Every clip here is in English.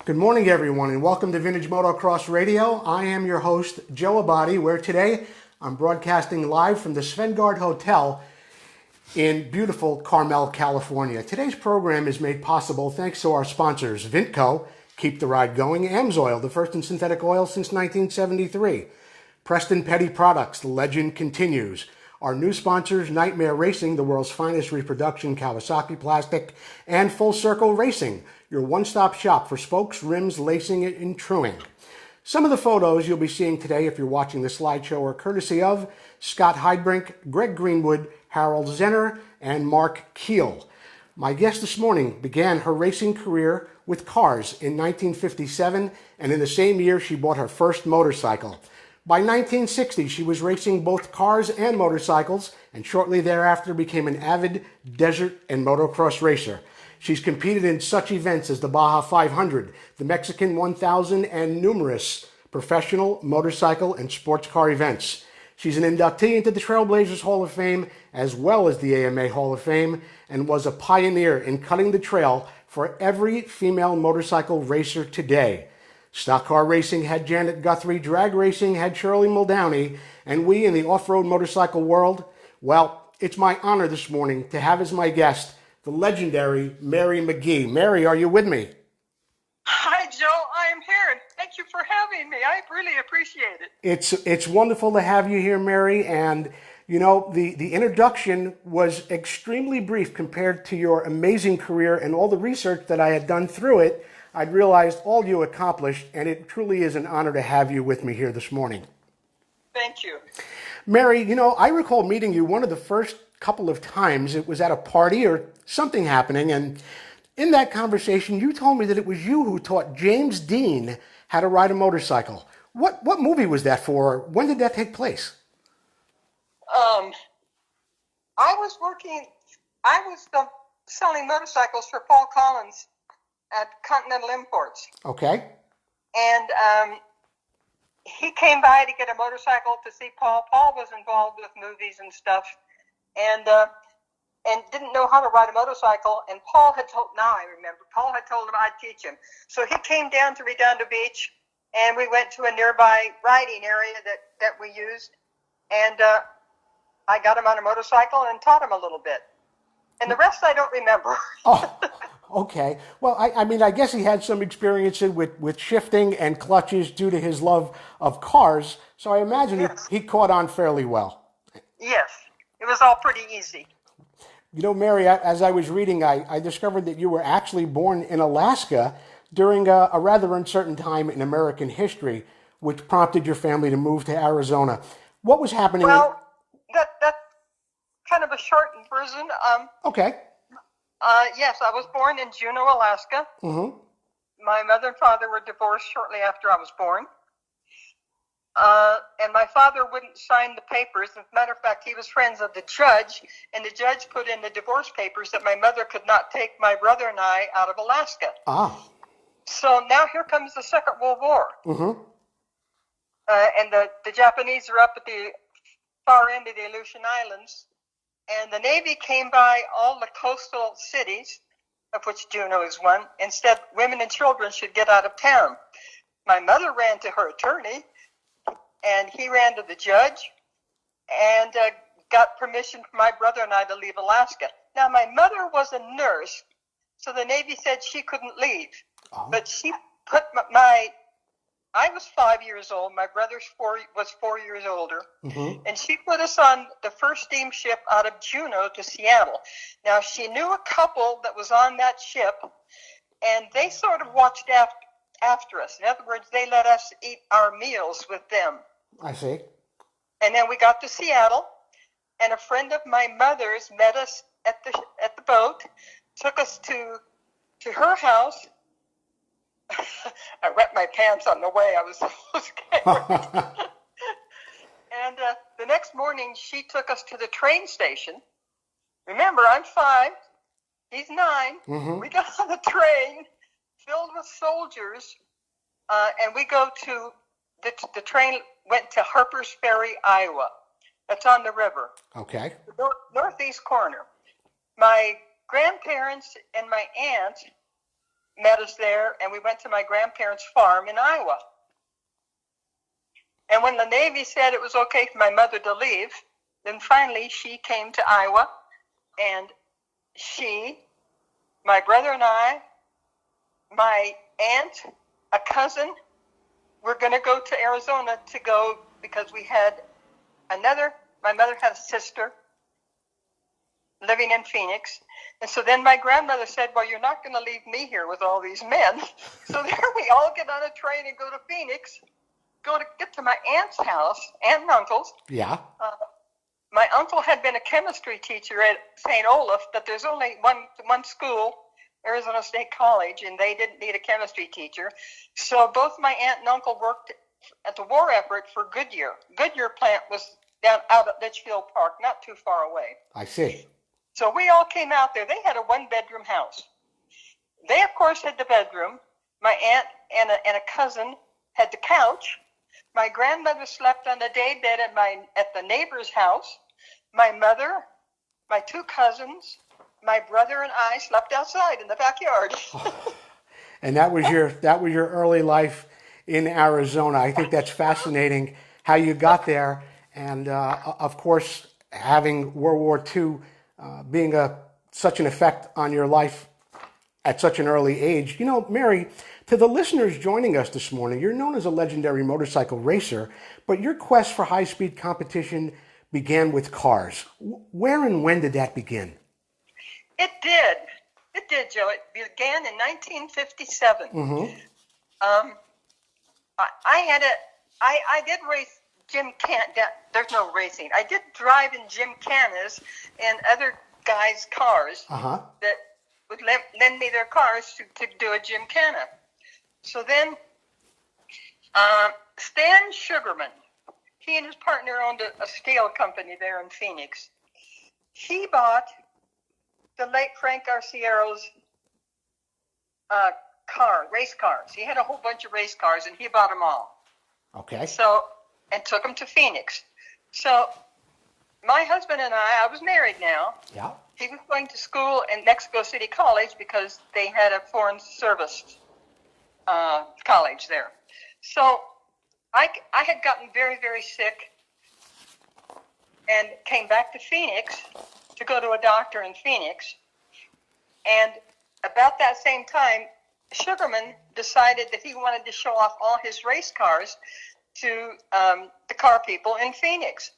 Good morning, everyone, and welcome to Vintage Motocross Radio. I am your host, Joe Abadi, where today I'm broadcasting live from the Svengard Hotel in beautiful Carmel, California. Today's program is made possible thanks to our sponsors, Vintco, Keep the Ride Going, Amsoil, the first in synthetic oil since 1973, Preston Petty Products, the legend continues. Our new sponsors, Nightmare Racing, the world's finest reproduction Kawasaki plastic, and Full Circle Racing, your one-stop shop for spokes, rims, lacing, and truing. Some of the photos you'll be seeing today, if you're watching the slideshow, are courtesy of Scott Heidbrink, Greg Greenwood, Harold Zenner, and Mark Keel. My guest this morning began her racing career with cars in 1957, and in the same year she bought her first motorcycle. By 1960, she was racing both cars and motorcycles, and shortly thereafter became an avid desert and motocross racer. She's competed in such events as the Baja 500, the Mexican 1000, and numerous professional, motorcycle, and sports car events. She's an inductee into the Trailblazers Hall of Fame as well as the AMA Hall of Fame, and was a pioneer in cutting the trail for every female motorcycle racer today. Stock car racing had Janet Guthrie, drag racing had Shirley Muldowney, and we in the off-road motorcycle world, well, it's my honor this morning to have as my guest the legendary Mary McGee. Mary, are you with me? Hi, Joe. I am here. Thank you for having me. I really appreciate it. It's wonderful to have you here, Mary, and you know, the introduction was extremely brief compared to your amazing career and all the research that I had done through it. I'd realized all you accomplished, and it truly is an honor to have you with me here this morning. Thank you. Mary, you know, I recall meeting you one of the first couple of times. It was at a party or something happening, and in that conversation, you told me that it was you who taught James Dean how to ride a motorcycle. What movie was that for? When did that take place? I was selling motorcycles for Paul Collins at Continental Imports. Okay. And he came by to get a motorcycle to see Paul. Paul was involved with movies and stuff, and didn't know how to ride a motorcycle. And Paul had told him I'd teach him. So he came down to Redondo Beach, and we went to a nearby riding area that we used. And I got him on a motorcycle and taught him a little bit. And the rest I don't remember. Oh, okay. Well, I mean, I guess he had some experience with shifting and clutches due to his love of cars. So I imagine Yes. he caught on fairly well. Yes, it was all pretty easy. You know, Mary, as I was reading, I discovered that you were actually born in Alaska during a rather uncertain time in American history, which prompted your family to move to Arizona. What was happening? Well, that's kind of a shortened version. Okay. Yes, I was born in Juneau, Alaska. Mm-hmm. My mother and father were divorced shortly after I was born. And my father wouldn't sign the papers. As a matter of fact, he was friends of the judge, and the judge put in the divorce papers that my mother could not take my brother and I out of Alaska. Ah. So now here comes the Second World War. Mm-hmm. And the Japanese are up at the far end of the Aleutian Islands, and the Navy came by all the coastal cities, of which Juneau is one, and said women and children should get out of town. My mother ran to her attorney, and he ran to the judge, and got permission for my brother and I to leave Alaska. Now, my mother was a nurse, so the Navy said she couldn't leave. Oh. But she put I was 5 years old. My brother was 4 years older. Mm-hmm. And she put us on the first steamship out of Juneau to Seattle. Now, she knew a couple that was on that ship, and they sort of watched after us. In other words, they let us eat our meals with them. I see. And then we got to Seattle, and a friend of my mother's met us at the boat, took us to her house. I wet my pants on the way. I was so scared. And the next morning, she took us to the train station. Remember, I'm 5. He's 9. Mm-hmm. We got on the train filled with soldiers, and we go to the train went to Harper's Ferry, Iowa. That's on the river. Okay. The northeast corner. My grandparents and my aunt met us there, and we went to my grandparents' farm in Iowa. And when the Navy said it was okay for my mother to leave, then finally she came to Iowa, and she, my brother and I, my aunt, a cousin, were going to go to Arizona to go because we had my mother had a sister living in Phoenix. And so then my grandmother said, well, you're not going to leave me here with all these men. So there we all get on a train and go to Phoenix, get to my aunt's house, aunt and uncle's. Yeah. My uncle had been a chemistry teacher at St. Olaf, but there's only one school, Arizona State College, and they didn't need a chemistry teacher. So both my aunt and uncle worked at the war effort for Goodyear. Goodyear plant was down out at Litchfield Park, not too far away. I see. So we all came out there. They had a one-bedroom house. They, of course, had the bedroom. My aunt and a cousin had the couch. My grandmother slept on the day bed at the neighbor's house. My mother, my two cousins, my brother, and I slept outside in the backyard. And that was your early life in Arizona. I think that's fascinating how you got there, and of course having World War II being such an effect on your life at such an early age. You know, Mary, to the listeners joining us this morning, you're known as a legendary motorcycle racer, but your quest for high-speed competition began with cars. Where and when did that begin? It did. It did, Joe. It began in 1957. Mm-hmm. I did race Jim Can. There's no racing. I did drive in Jim Canna's and other guys' cars that would lend me their cars to do a Jim Canna. So then, Stan Sugarman, he and his partner owned a steel company there in Phoenix. He bought the late Frank Arciero's race cars. He had a whole bunch of race cars, and he bought them all. Okay. So, and took them to Phoenix. So, my husband and I was married now. Yeah. He was going to school in Mexico City College because they had a foreign service college there. So, I had gotten very, very sick and came back to Phoenix to go to a doctor in Phoenix. And about that same time, Sugarman decided that he wanted to show off all his race cars to the car people in Phoenix.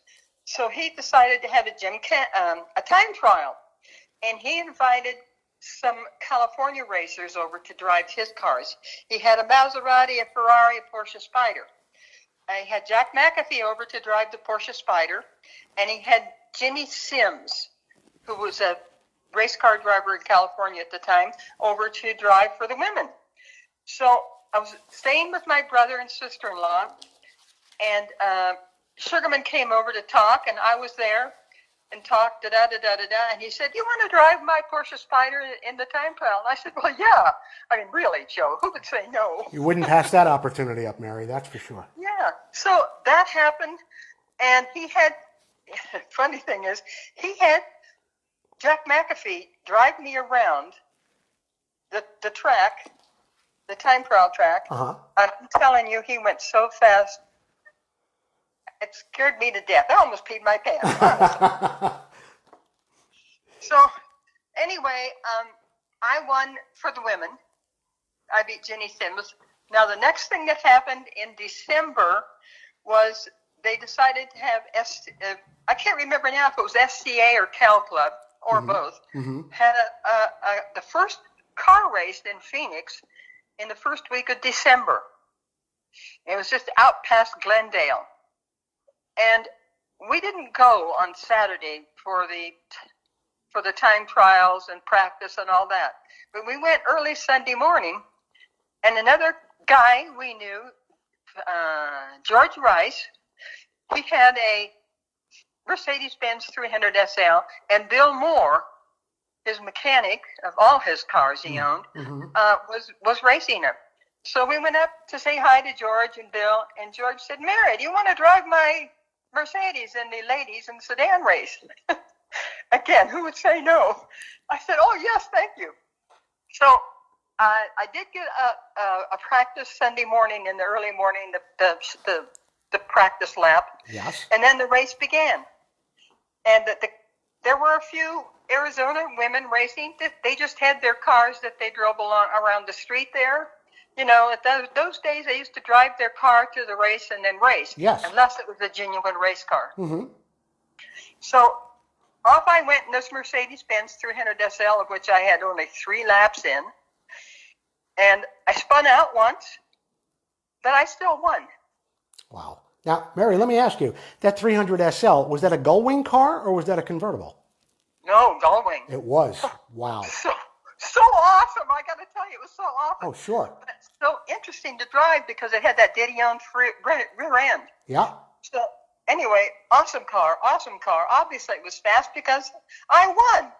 So he decided to have a time trial. And he invited some California racers over to drive his cars. He had a Maserati, a Ferrari, a Porsche Spyder. He had Jack McAfee over to drive the Porsche Spyder. And he had Jimmy Sims, who was a race car driver in California at the time, over to drive for the women. So I was staying with my brother and sister-in-law, and Sugarman came over to talk, and I was there and talked, da-da-da-da-da-da, and he said, you want to drive my Porsche Spyder in the time trial? And I said, well, yeah. I mean, really, Joe, who would say no? You wouldn't pass that opportunity up, Mary, that's for sure. Yeah. So that happened, and he had, funny thing is, he had Jack McAfee drive me around the track, the time trial track. Uh-huh. I'm telling you, he went so fast, it scared me to death. I almost peed my pants, honestly. So, anyway, I won for the women. I beat Jenny Sims. Now, the next thing that happened in December was they decided to have, I can't remember now if it was SCA or Cal Club, or both, had the first car race in Phoenix in the first week of December. It was just out past Glendale. And we didn't go on Saturday for the time trials and practice and all that. But we went early Sunday morning, and another guy we knew, George Rice, he had a Mercedes-Benz 300 SL, and Bill Moore, his mechanic of all his cars he owned, was racing him. So we went up to say hi to George and Bill, and George said, Mary, do you want to drive my Mercedes in the ladies in sedan race? Again, who would say no? I said, oh, yes, thank you. So I did get a practice Sunday morning in the early morning, the practice lap. Yes. And then the race began. And there were a few Arizona women racing. They just had their cars that they drove along around the street there. You know, at those days, they used to drive their car to the race and then race. Yes. Unless it was a genuine race car. Mm-hmm. So off I went in this Mercedes-Benz 300 SL, of which I had only 3 laps in. And I spun out once, but I still won. Wow. Now, Mary, let me ask you, that 300 SL, was that a gullwing car or was that a convertible? No, gullwing. It was. Wow. So awesome. I got to tell you, it was so awesome. Oh, sure. But it's so interesting to drive because it had that Didion rear end. Yeah. So anyway, awesome car. Obviously, it was fast because I won.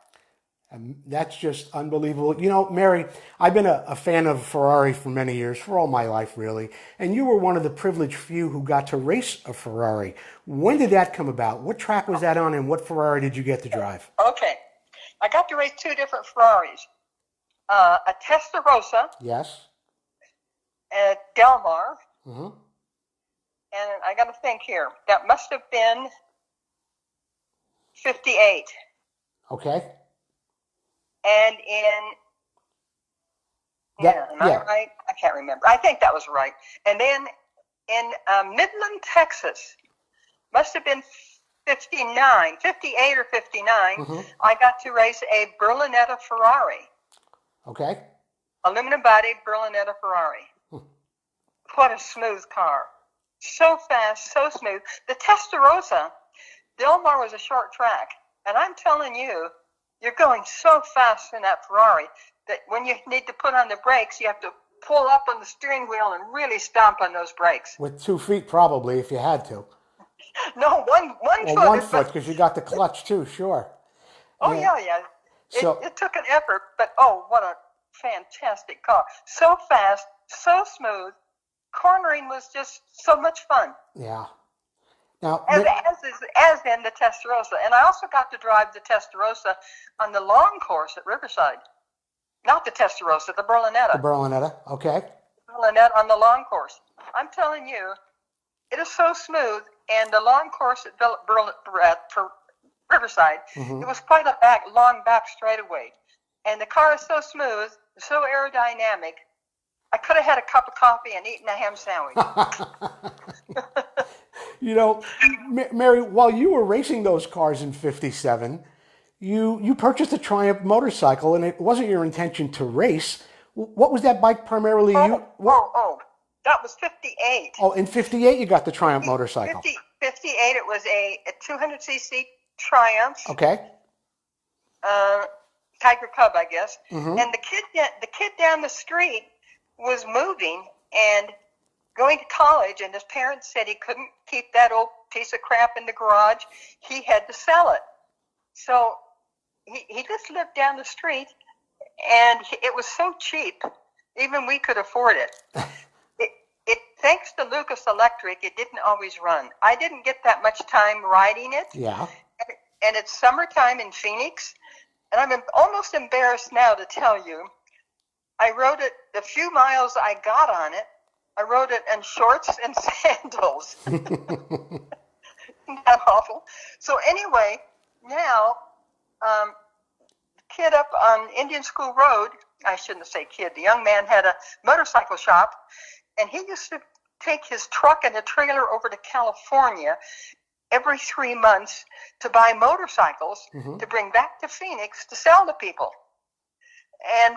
And that's just unbelievable. You know, Mary, I've been a fan of Ferrari for many years, for all my life, really. And you were one of the privileged few who got to race a Ferrari. When did that come about? What track was that on, and what Ferrari did you get to drive? Okay. I got to race 2 different Ferraris. A Testarossa. Yes. And a Del Mar. Mm-hmm. And I got to think here. That must have been 58. Okay. And am I right? I can't remember. I think that was right. And then in Midland, Texas, must have been 58 or 59, mm-hmm. I got to race a Berlinetta Ferrari. Okay. Aluminum-bodied Berlinetta Ferrari. What a smooth car. So fast, so smooth. The Testarossa, Del Mar was a short track. And I'm telling you, you're going so fast in that Ferrari that when you need to put on the brakes, you have to pull up on the steering wheel and really stomp on those brakes. With 2 feet, probably, if you had to. No, one foot. Well, 1 foot, because you got the clutch, too, sure. Oh, yeah. It took an effort, but oh, what a fantastic car. So fast, so smooth. Cornering was just so much fun. Yeah. Now, as in the Testarossa. And I also got to drive the Testarossa on the long course at Riverside. Not the Testarossa, the Berlinetta. The Berlinetta, okay. Berlinetta on the long course. I'm telling you, it is so smooth. And the long course at Riverside, mm-hmm. It was quite a long back straightaway. And the car is so smooth, so aerodynamic, I could have had a cup of coffee and eaten a ham sandwich. You know, Mary, while you were racing those cars in 57, you purchased a Triumph motorcycle, and it wasn't your intention to race. What was that bike primarily? That was 58. Oh, in 58 you got the Triumph motorcycle. 58, it was a 200cc Triumph. Okay. Tiger Cub, I guess. Mm-hmm. And the kid down the street was moving and going to college, and his parents said he couldn't keep that old piece of crap in the garage. He had to sell it. So he just lived down the street, and it was so cheap, even we could afford it. Thanks to Lucas Electric, it didn't always run. I didn't get that much time riding it. Yeah. And it's summertime in Phoenix, and I'm almost embarrassed now to tell you, I rode it the few miles I got on it. I rode it in shorts and sandals. Isn't that awful? So anyway, now, the kid up on Indian School Road, I shouldn't say kid, the young man had a motorcycle shop, and he used to take his truck and a trailer over to California every 3 months to buy motorcycles mm-hmm. to bring back to Phoenix to sell to people. And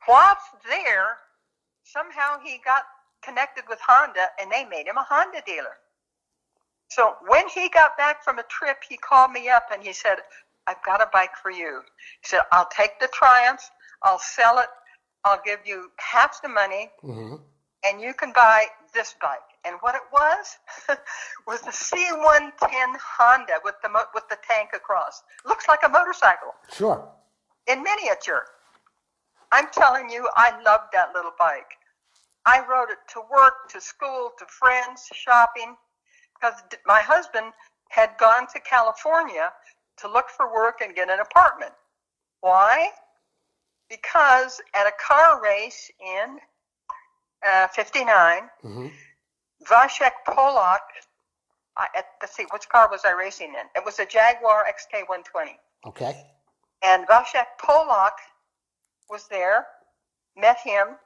while there, somehow he got connected with Honda, and they made him a Honda dealer. So when he got back from a trip, he called me up and he said, I've got a bike for you. He said, I'll take the Triumph, I'll sell it, I'll give you half the money, mm-hmm. and you can buy this bike. And what it was the C110 Honda with the tank across. Looks like a motorcycle. Sure. In miniature. I'm telling you, I loved that little bike. I rode it to work, to school, to friends, shopping, because my husband had gone to California to look for work and get an apartment. Why? because at a car race in 59, Vasek Polak, let's see, which car was I racing in? It was a Jaguar XK120. Okay. And Vasek Polak was there, met him,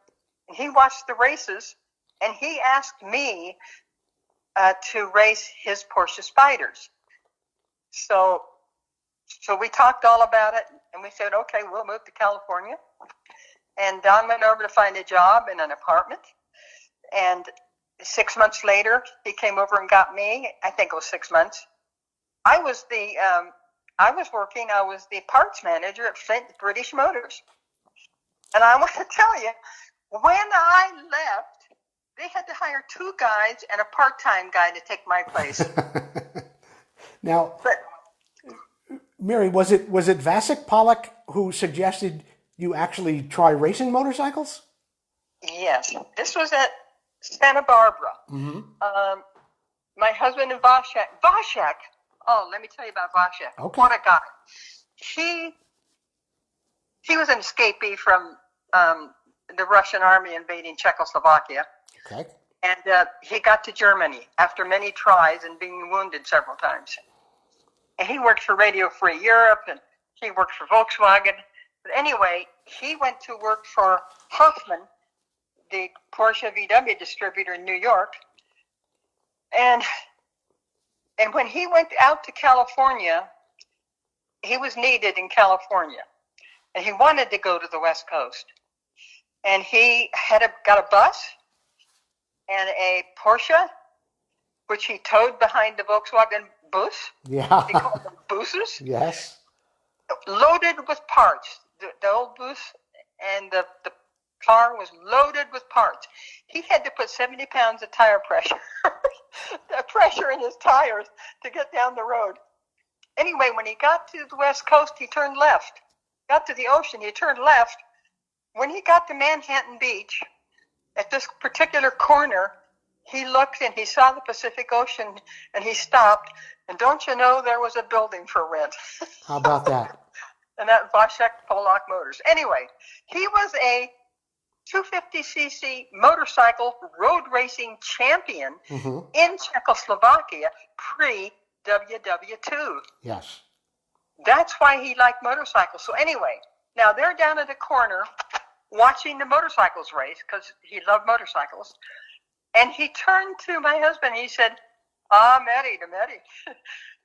and he watched the races, and he asked me to race his Porsche Spyders. So we talked all about it, and we said, okay, we'll move to California. And Don went over to find a job in an apartment. And 6 months later, he came over and got me. I think it was 6 months. I was the parts manager at Flint British Motors. And I want to tell you, when I left, they had to hire 2 guys and a part-time guy to take my place. Now, Mary, was it Vasek Polak who suggested you actually try racing motorcycles? Yes. This was at Santa Barbara. My husband and Vasek, oh, let me tell you about Vasek. Okay. What a guy. He was an escapee from the Russian army invading Czechoslovakia. Okay. And he got to Germany after many tries and being wounded several times. And he worked for Radio Free Europe, and he worked for Volkswagen. But anyway, he went to work for Hoffman, the Porsche VW distributor in New York. And when he went out to California, he was needed in California. And he wanted to go to the West Coast. And he got a bus and a Porsche, which he towed behind the Volkswagen bus. Yeah. They called them buses. Yes. Loaded with parts. The old bus and the car was loaded with parts. He had to put 70 pounds of tire pressure in his tires to get down the road. Anyway, when he got to the West Coast, he turned left. Got to the ocean, he turned left. When he got to Manhattan Beach, at this particular corner, he looked and he saw the Pacific Ocean, and he stopped. And don't you know, there was a building for rent. How about that? And that Vasek Polak Motors. Anyway, he was a 250cc motorcycle road racing champion in Czechoslovakia pre-WW2. Yes. That's why he liked motorcycles. So anyway, now they're down at the corner watching the motorcycles race because he loved motorcycles. And he turned to my husband and he said, Mary,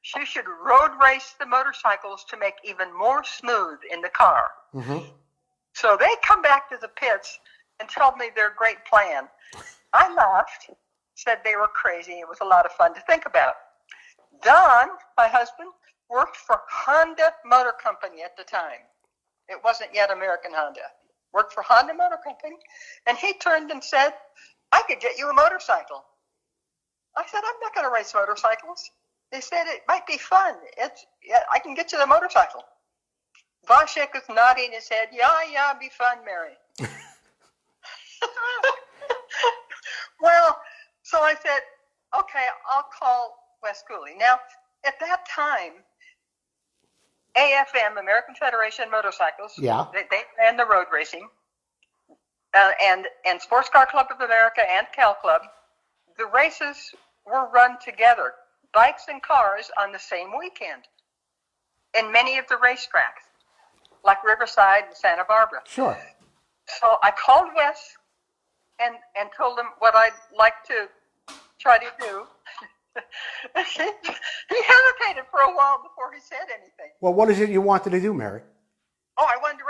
she should road race the motorcycles to make even more smooth in the car. So they come back to the pits and told me their great plan. I laughed, said they were crazy. It was a lot of fun to think about. Don, my husband, worked for Honda Motor Company at the time. It wasn't yet American Honda. Worked for Honda Motor Company. And he turned and said, I could get you a motorcycle. I said, I'm not going to race motorcycles. They said it might be fun. I can get you the motorcycle. Vasek was nodding his head. Yeah, be fun, Mary. Well, so I said, okay, I'll call Wes Cooley. Now, at that time, AFM, American Federation of Motorcycles, they ran the road racing, and Sports Car Club of America and Cal Club, the races were run together, bikes and cars on the same weekend, in many of the racetracks, like Riverside and Santa Barbara. Sure. So I called Wes and told him what I'd like to try to do. He hesitated for a while before he said anything. Well, what is it you wanted to do, Mary? Oh, I wanted to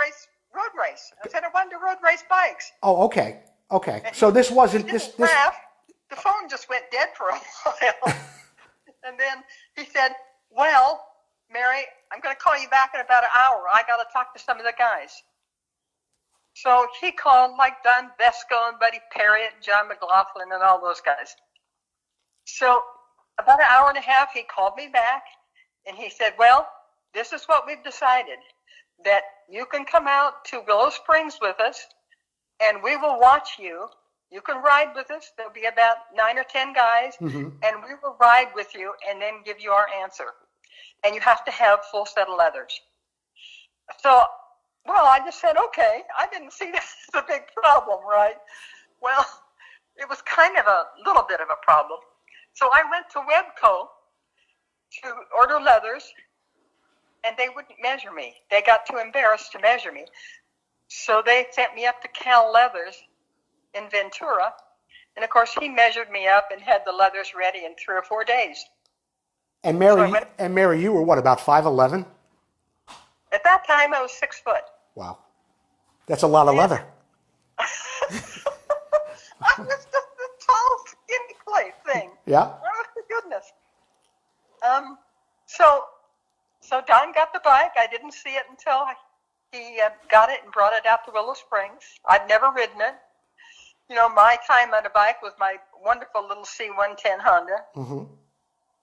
road race. I said I wanted to road race bikes. Oh, okay. So this wasn't this. Laugh. The phone just went dead for a while. And then he said, well, Mary, I'm going to call you back in about an hour. I got to talk to some of the guys. So he called like Don Vesco and Buddy Perriott and John McLaughlin and all those guys. So about an hour and a half, he called me back and he said, well, this is what we've decided, that you can come out to Willow Springs with us and we will watch you. You can ride with us. There'll be about 9 or 10 guys, and we will ride with you and then give you our answer. And you have to have full set of leathers. So Well, I just said, okay. I didn't see that as a big problem, right? Well, it was kind of a little bit of a problem. So I went to Webco to order leathers, and they wouldn't measure me. They got too embarrassed to measure me. So they sent me up to Cal Leathers in Ventura. And, of course, he measured me up and had the leathers ready in 3 or 4 days. And Mary, you were what, about 5'11"? At that time, I was 6 foot. Wow. That's a lot of leather. I was just a tall, skinny clay thing. Yeah. Oh, goodness. So Don got the bike. I didn't see it until he got it and brought it out to Willow Springs. I'd never ridden it. You know, my time on a bike was my wonderful little C110 Honda,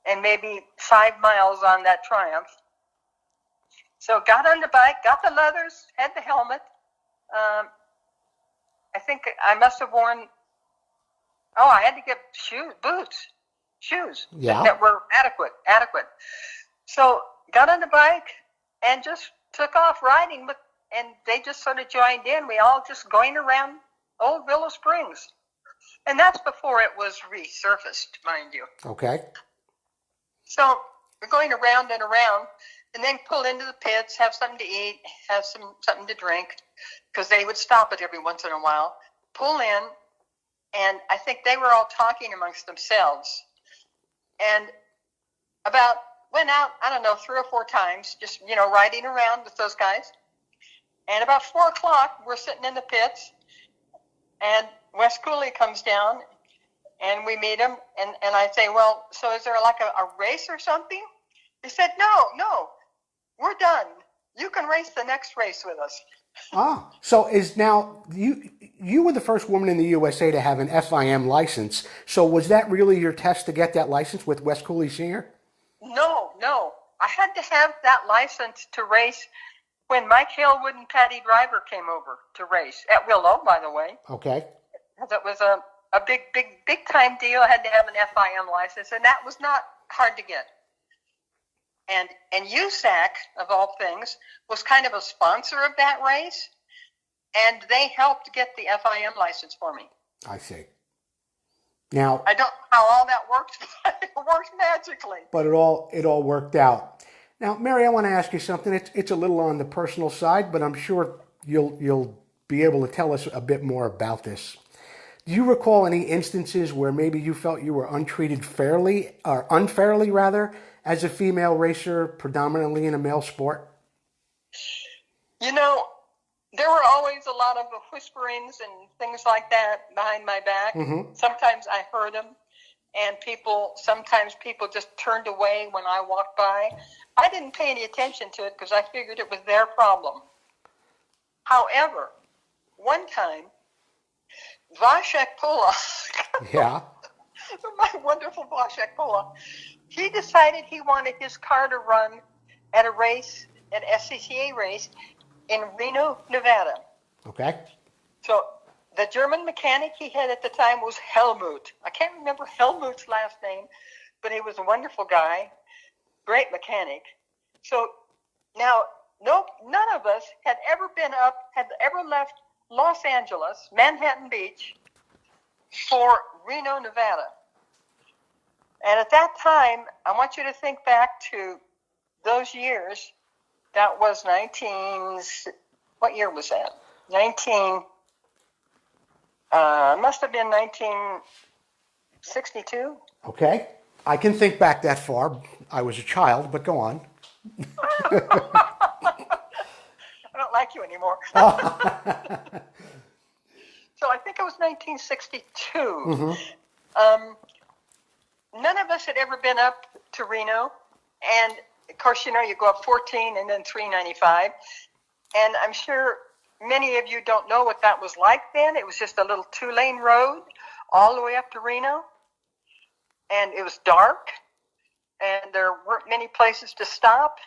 and maybe 5 miles on that Triumph. So got on the bike, got the leathers, had the helmet. I think I must have worn, I had to get shoes that were adequate. So got on the bike and just took off riding, and they just sort of joined in. We all just going around old Willow Springs. And that's before it was resurfaced, mind you. Okay. So we're going around and around, and then pull into the pits, have something to eat, have something to drink, because they would stop it every once in a while, pull in, and I think they were all talking amongst themselves. And went out, 3 or 4 times, just, riding around with those guys. And about 4 o'clock, we're sitting in the pits, and Wes Cooley comes down, and we meet him, and I say, well, so is there like a race or something? He said, no, we're done. You can race the next race with us. So is now, you were the first woman in the USA to have an FIM license. So was that really your test to get that license with Wes Cooley Sr.? No. I had to have that license to race when Mike Hillwood and Patty Driver came over to race at Willow, by the way. Okay. It was a big time deal. I had to have an FIM license, and that was not hard to get. And USAC, of all things, was kind of a sponsor of that race, and they helped get the FIM license for me. I see. Now, I don't know how all that works, but it works magically. But it all worked out. Now, Mary, I want to ask you something. It's a little on the personal side, but I'm sure you'll be able to tell us a bit more about this. Do you recall any instances where maybe you felt you were untreated fairly, or unfairly rather, as a female racer, predominantly in a male sport? There were always a lot of whisperings and things like that behind my back. Sometimes I heard them, and sometimes people just turned away when I walked by. I didn't pay any attention to it because I figured it was their problem. However, one time, Vashek Polak, my wonderful Vashek Polak, he decided he wanted his car to run at a race, an SCCA race, in Reno, Nevada. Okay. So the German mechanic he had at the time was Helmut. I can't remember Helmut's last name, but he was a wonderful guy, great mechanic. So now, none of us had ever left Los Angeles, Manhattan Beach, for Reno, Nevada. And at that time, I want you to think back to those years. That was what year was that? Must have been 1962. Okay. I can think back that far. I was a child, but go on. I don't like you anymore. So I think it was 1962. None of us had ever been up to Reno, and of course, you go up 14 and then 395, and I'm sure many of you don't know what that was like then. It was just a little 2-lane road all the way up to Reno, and it was dark, and there weren't many places to stop.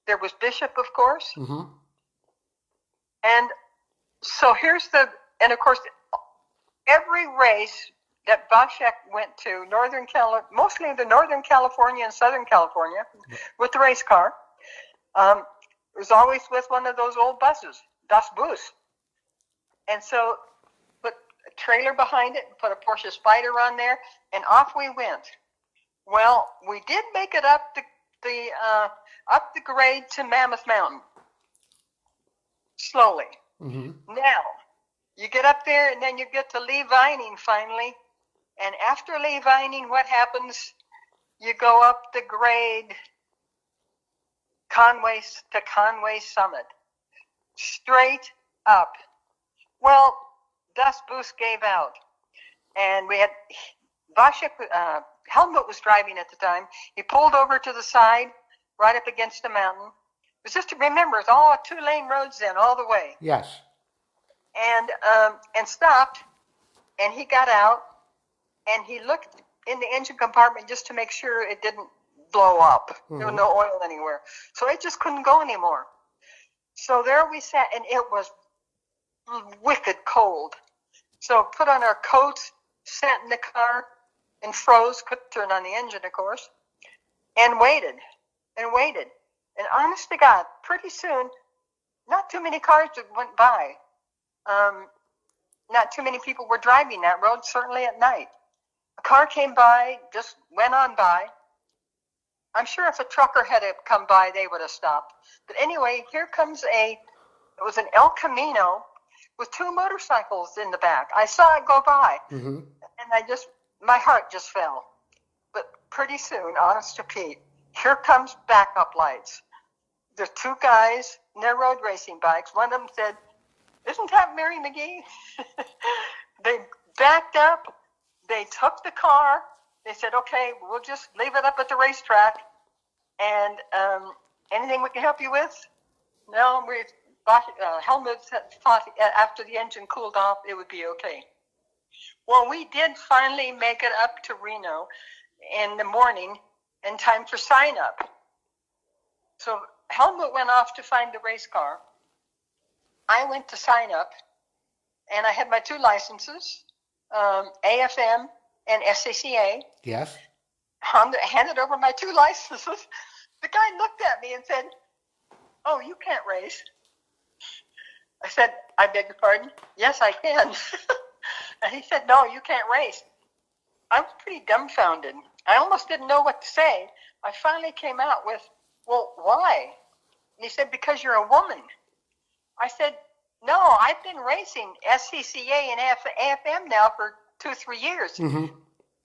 There was Bishop, of course, and so and of course, every race that Vashek went to, mostly the Northern California and Southern California, with the race car, was always with one of those old buses, Das Bus. And so put a trailer behind it, put a Porsche Spider on there, and off we went. Well, we did make it up the grade to Mammoth Mountain, slowly. Mm-hmm. Now, you get up there, and then you get to Lee Vining finally. And after Lee Vining, what happens? You go up the grade Conway to Conway Summit, straight up. Well, Das Bus gave out, and we had Helmut was driving at the time. He pulled over to the side, right up against the mountain. It was just to remember, it's all 2-lane roads then, all the way. Yes. And stopped, and he got out, and he looked in the engine compartment just to make sure it didn't blow up. Mm-hmm. There was no oil anywhere. So it just couldn't go anymore. So there we sat, and it was wicked cold. So put on our coats, sat in the car, and froze, couldn't turn on the engine, of course, and waited. And honest to God, pretty soon, not too many cars went by. Not too many people were driving that road, certainly at night. A car came by, just went on by. I'm sure if a trucker had come by, they would have stopped. But anyway, here comes it was an El Camino with 2 motorcycles in the back. I saw it go by, mm-hmm. And my heart just fell. But pretty soon, honest to Pete, here comes backup lights. There's 2 guys in their road racing bikes. One of them said, "Isn't that Mary McGee?" They backed up. They took the car. They said, "Okay, we'll just leave it up at the racetrack. And anything we can help you with?" No, Helmut thought after the engine cooled off, it would be okay. Well, we did finally make it up to Reno in the morning in time for sign up. So Helmut went off to find the race car. I went to sign up, and I had my 2 licenses, AFM and SCCA. Yes. Handed over my 2 licenses. The guy looked at me and said, "Oh, you can't race." I said, "I beg your pardon?" "Yes, I can." And he said, "No, you can't race." I was pretty dumbfounded. I almost didn't know what to say. I finally came out with, "Well, why?" And he said, "Because you're a woman." I said, "No, I've been racing SCCA and AFM now for 2-3 years. Mm-hmm.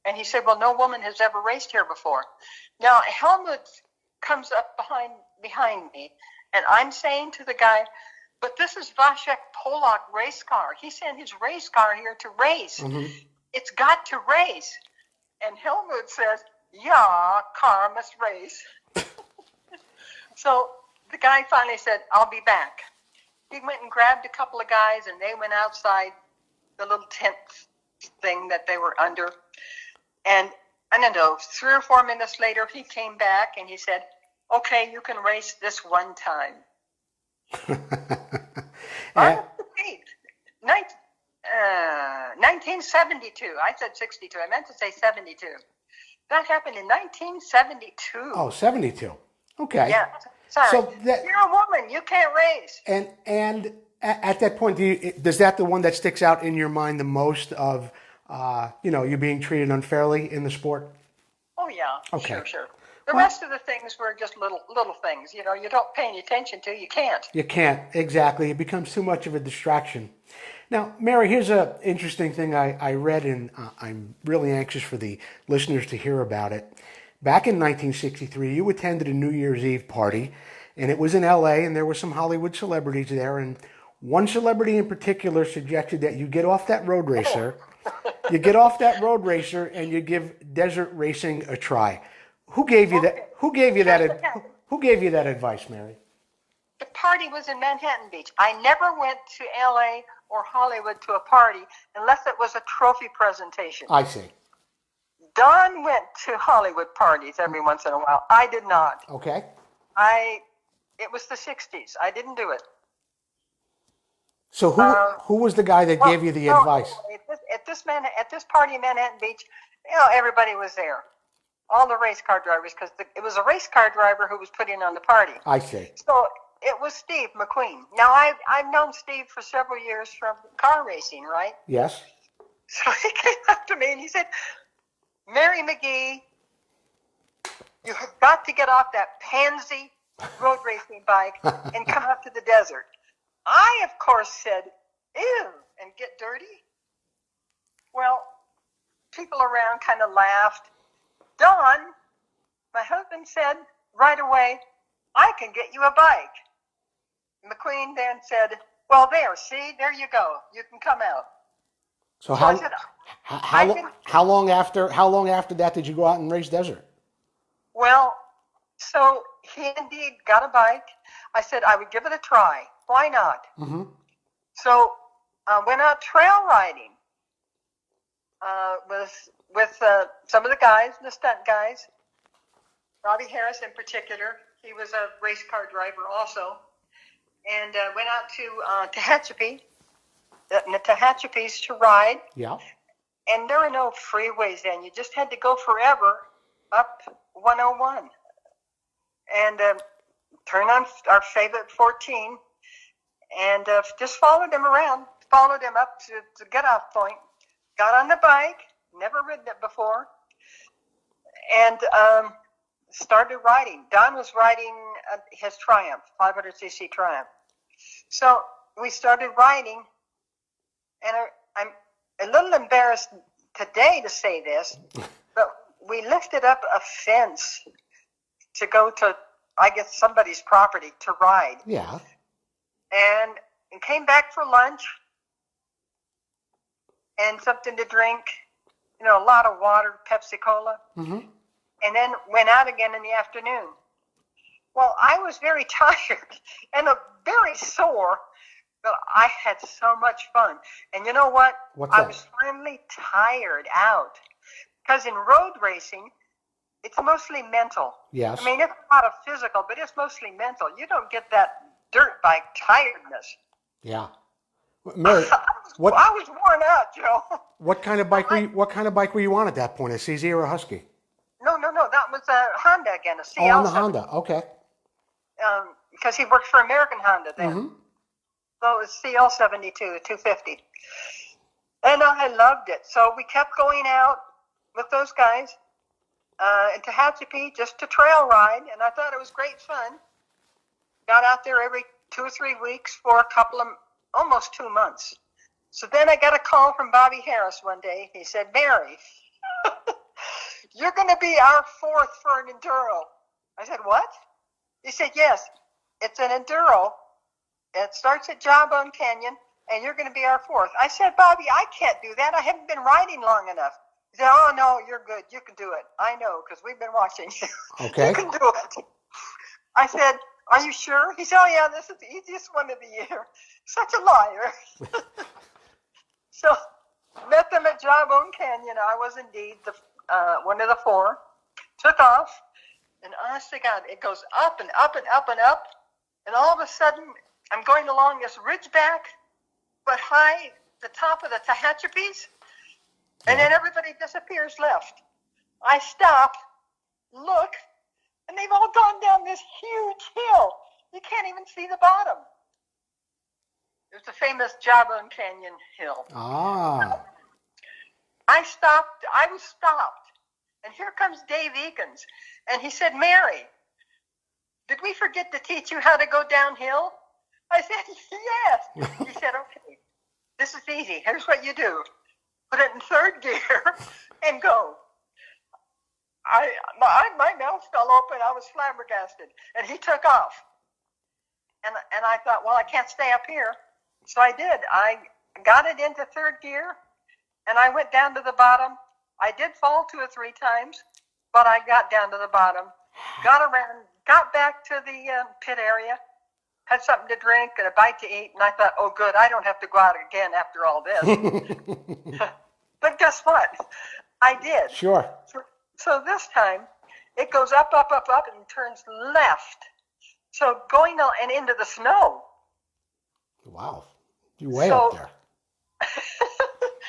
And he said, "Well, no woman has ever raced here before." Now, Helmut comes up behind me, and I'm saying to the guy, "But this is Vasek Polak race car. He sent his race car here to race. Mm-hmm. It's got to race." And Helmut says, "Yeah, car must race." So the guy finally said, "I'll be back." He went and grabbed a couple of guys, and they went outside the little tent thing that they were under. And I don't know, 3 or 4 minutes later, he came back and he said, "Okay, you can race this one time." 1972. I said 62. I meant to say 72. That happened in 1972. Oh, 72. Okay. Yeah. Sorry. So you're a woman. You can't race. And at that point, does that the one that sticks out in your mind the most of, you being treated unfairly in the sport? Oh, yeah. Okay. Sure. The rest of the things were just little things. You don't pay any attention to. You can't. You can't. Exactly. It becomes too much of a distraction. Now, Mary, here's an interesting thing I read, and I'm really anxious for the listeners to hear about it. Back in 1963, you attended a New Year's Eve party, and it was in L.A., and there were some Hollywood celebrities there, and one celebrity in particular suggested that you get off that road racer, and you give desert racing a try. Who gave you that? Who gave you that advice, Mary? The party was in Manhattan Beach. I never went to L.A. or Hollywood to a party unless it was a trophy presentation. I see. Don went to Hollywood parties every once in a while. I did not. Okay. It was the 60s. I didn't do it. So who was the guy that gave you the advice? At this party in Manhattan Beach, everybody was there. All the race car drivers, because it was a race car driver who was putting on the party. I see. So it was Steve McQueen. Now, I've known Steve for several years from car racing, right? Yes. So he came up to me and he said, Mary McGee, you have got to get off that pansy road racing bike and come up to the desert. I, of course, said, ew, and get dirty. Well, people around kind of laughed. Don, my husband, said right away, I can get you a bike. McQueen then said, well, there you go. You can come out. So I said, how long after that did you go out and race desert? well, so he indeed got a bike. I said I would give it a try. Why not? Mm-hmm. So I went out trail riding with some of the guys, the stunt guys. Robbie Harris in particular. He was a race car driver also. And went out to Tehachapi, the Tehachapis to ride. Yeah. And there were no freeways then. You just had to go forever up 101. And turn on our favorite 14 and just followed him around, followed him up to the get-off point, got on the bike, never ridden it before, and started riding. Don was riding his Triumph, 500cc Triumph. So we started riding, and I'm a little embarrassed today to say this, but we lifted up a fence to go to, I guess, somebody's property to ride. Yeah. And came back for lunch and something to drink, a lot of water, Pepsi Cola. Mm-hmm. And then went out again in the afternoon. Well, I was very tired and very sore, but I had so much fun. And you know what? I was finally tired out. Because in road racing, it's mostly mental. Yes. I mean, it's a lot of physical, but it's mostly mental. You don't get that dirt bike tiredness. Yeah. Mary, I was worn out, Joe. What kind of bike were you on at that point? A CZ or a Husky? No. That was a Honda again, a CL. Oh, on the Honda. Okay. Because he worked for American Honda then. Mm-hmm. So it was CL72, 250. And I loved it. So we kept going out with those guys in Tehachapi just to trail ride, and I thought it was great fun. Got out there every 2 or 3 weeks for a couple of, almost 2 months. So then I got a call from Bobby Harris one day. He said, Mary, you're going to be our fourth for an enduro. I said, what? He said, yes, it's an enduro. It starts at Jawbone Canyon, and you're going to be our fourth. I said, Bobby, I can't do that. I haven't been riding long enough. He said, oh, no, you're good. You can do it. I know, because we've been watching you. Okay. You can do it. I said, are you sure? He said, oh, yeah, this is the easiest one of the year. Such a liar. So met them at Jawbone Canyon. I was indeed one of the four. Took off, and honest to God, it goes up and up and up and up, and all of a sudden, I'm going along this ridgeback, but high, the top of the Tehachapis, and then everybody disappears left. I stop, look, and they've all gone down this huge hill. You can't even see the bottom. It's the famous Jawbone Canyon hill. Ah. I was stopped, and here comes Dave Eakins, and he said, Mary, did we forget to teach you how to go downhill? I said, yes. He said, okay, this is easy. Here's what you do. Put it in third gear and go. My mouth fell open. I was flabbergasted, and he took off. And I thought, well, I can't stay up here. So I did. I got it into third gear, and I went down to the bottom. I did fall 2 or 3 times, but I got down to the bottom, got around, got back to the pit area, had something to drink and a bite to eat, and I thought, oh, good, I don't have to go out again after all this. But guess what? I did. Sure. So this time, it goes up, up, up, up, and turns left. So going and into the snow. Wow. You're way up there.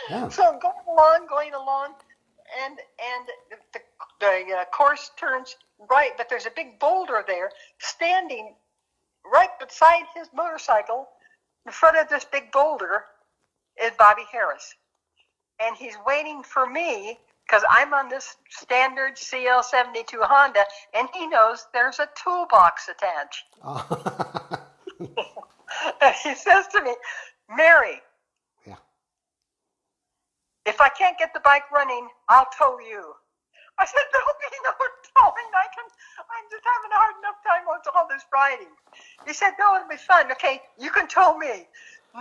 Yeah. So going along, and the course turns right, but there's a big boulder there standing right beside his motorcycle, in front of this big boulder, is Bobby Harris. And he's waiting for me because I'm on this standard CL72 Honda, and he knows there's a toolbox attached. And he says to me, Mary, yeah. if I can't get the bike running, I'll tow you. I said, there'll be no towing. I'm just having a hard enough time with all this riding. He said, no, it'll be fun. Okay, you can tow me.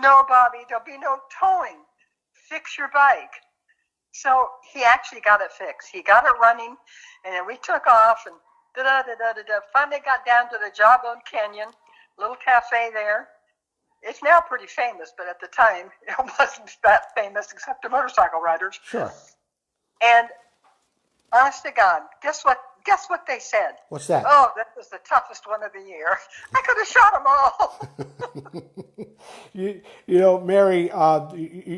No, Bobby, there'll be no towing. Fix your bike. So he actually got it fixed. He got it running, and then we took off and da-da-da-da-da-da. Finally got down to the Jawbone Canyon, little cafe there. It's now pretty famous, but at the time, it wasn't that famous except to motorcycle riders. Sure. And honest to God, guess what? Guess what they said? What's that? Oh, that was the toughest one of the year. I could have shot them all. You know, Mary,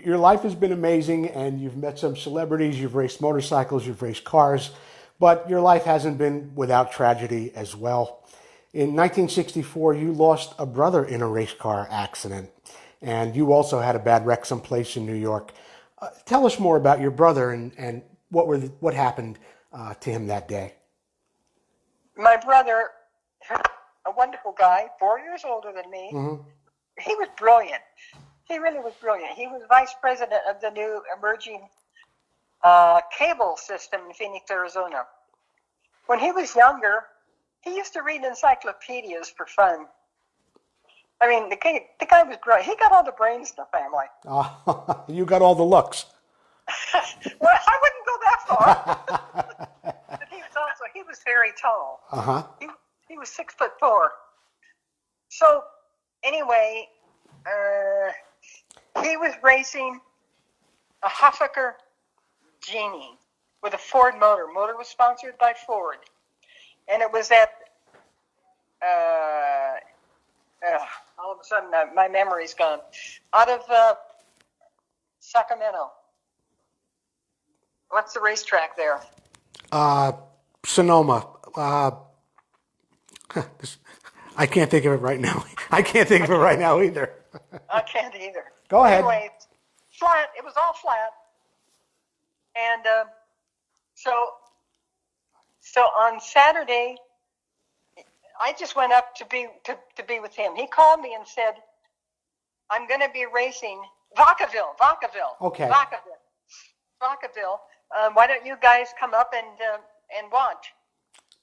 your life has been amazing, and you've met some celebrities, you've raced motorcycles, you've raced cars, but your life hasn't been without tragedy as well. In 1964, you lost a brother in a race car accident, and you also had a bad wreck someplace in New York. Tell us more about your brother and what happened to him that day. My brother, a wonderful guy, 4 years older than me, he was brilliant. He really was brilliant. He was vice president of the new emerging cable system in Phoenix, Arizona. When he was younger, he used to read encyclopedias for fun. I mean, the guy was brilliant. He got all the brains in the family. You got all the looks. Well, I wouldn't go that far. But he was very tall. He was 6'4". So anyway, he was racing a Huffaker Genie with a Ford motor. Motor was sponsored by Ford. And it was at, all of a sudden, my memory's gone. Out of Sacramento. What's the racetrack there? Sonoma. I can't think of it right now. I can't think of it right now either. I can't either. Go ahead. Anyway, flat. It was all flat. And so on Saturday, I just went up to be with him. He called me and said, I'm going to be racing Vacaville. Okay. Vacaville. Why don't you guys come up and watch?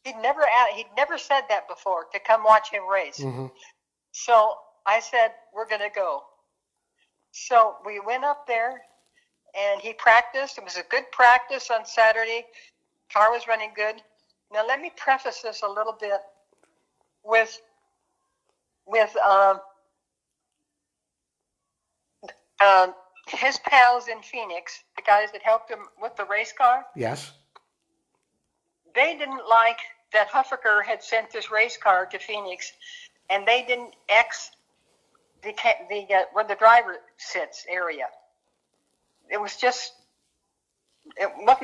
He'd never said that before, to come watch him race. So I said, we're going to go. So we went up there, and he practiced. It was a good practice on Saturday. Car was running good. Now let me preface this a little bit with his pals in Phoenix, the guys that helped him with the race car. Yes. They didn't like that Huffaker had sent this race car to Phoenix, and they didn't X the where the driver sits area. It wasn't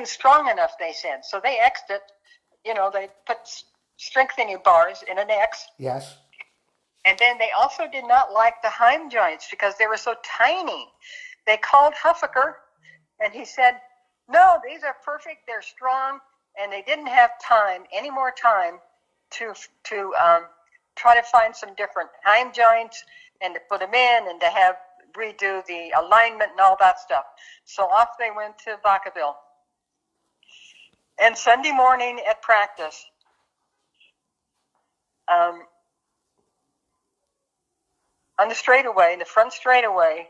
strong enough, they said. So they X'd it. You know, they put strengthening bars in an X. Yes. And then they also did not like the Heim joints because they were so tiny. They called Huffaker, and he said, no, these are perfect. They're strong. And they didn't have any more time to try to find some different Heim joints and to put them in and to redo the alignment and all that stuff. So off they went to Vacaville. And Sunday morning at practice, on the straightaway, the front straightaway,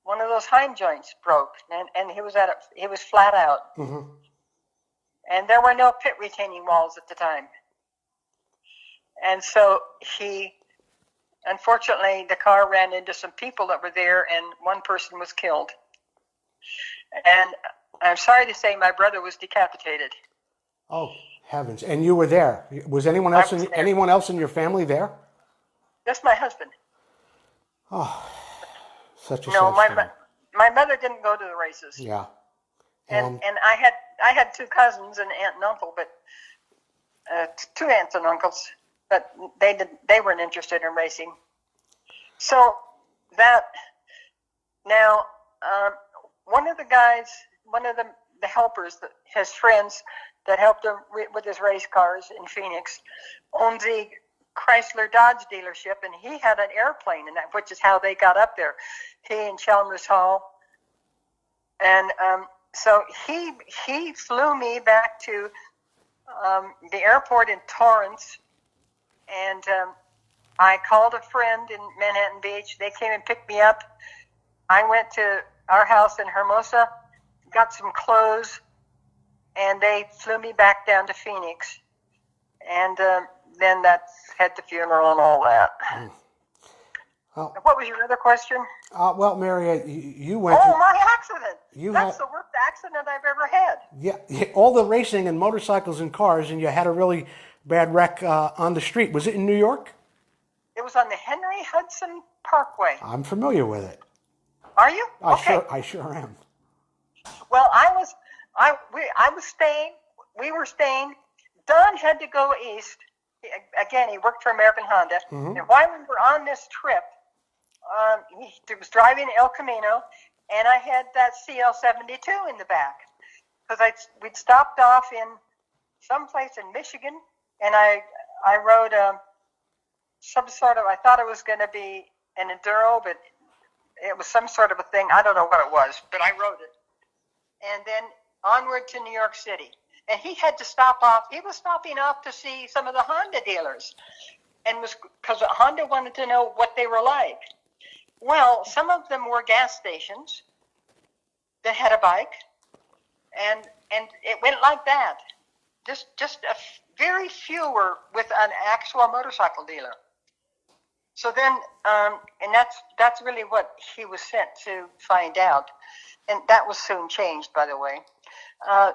one of those Heim joints broke, and he was flat out. And there were no pit retaining walls at the time. And so unfortunately, the car ran into some people that were there, and one person was killed. And I'm sorry to say, my brother was decapitated. Oh, heavens. And you were there. Was anyone else in your family there? Just my husband. Oh, such a No, sad story. my mother didn't go to the races. Yeah. And I had two cousins, an aunt and uncle, but two aunts and uncles. but they weren't interested in racing. So that now one of the guys, one of the helpers, his friends that helped him with his race cars in Phoenix, owns the Chrysler Dodge dealership, and he had an airplane, and that, which is how they got up there. He and Chalmers Hall, and so he flew me back to the airport in Torrance, and I called a friend in Manhattan Beach. They came and picked me up. I went to our house in Hermosa, got some clothes, and they flew me back down to Phoenix, and then had the funeral and all that. Oh. What was your other question? Well, Mary, you went. Oh, my accident! That's had, the worst accident I've ever had. Yeah, all the racing and motorcycles and cars, and you had a really bad wreck on the street. Was it in New York? It was on the Henry Hudson Parkway. I'm familiar with it. Are you? Okay. I sure am. Well, we were staying. Don had to go east. Again, he worked for American Honda. Mm-hmm. And while we were on this trip, he was driving El Camino, and I had that CL72 in the back. Because we'd stopped off in someplace in Michigan, and I rode some sort of, I thought it was going to be an Enduro, but it was some sort of a thing. I don't know what it was, but I rode it. And then onward to New York City. And he had to stop off. He was stopping off to see some of the Honda dealers, and was because Honda wanted to know what they were like. Well, some of them were gas stations that had a bike, and it went like that. Just very few were with an actual motorcycle dealer. So then, and that's really what he was sent to find out, and that was soon changed, by the way.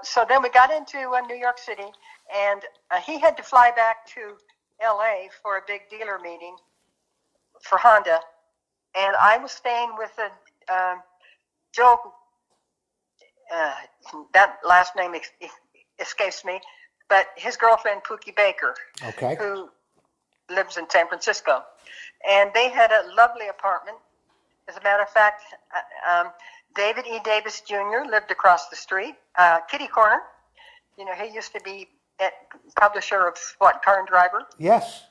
So then we got into New York City, and he had to fly back to L.A. for a big dealer meeting for Honda, and I was staying with Joe. That last name escapes me, but his girlfriend Pookie Baker, okay, who lives in San Francisco, and they had a lovely apartment. As a matter of fact, David E. Davis Jr. lived across the street, kitty corner. You know, he used to be publisher of Car and Driver. Yes.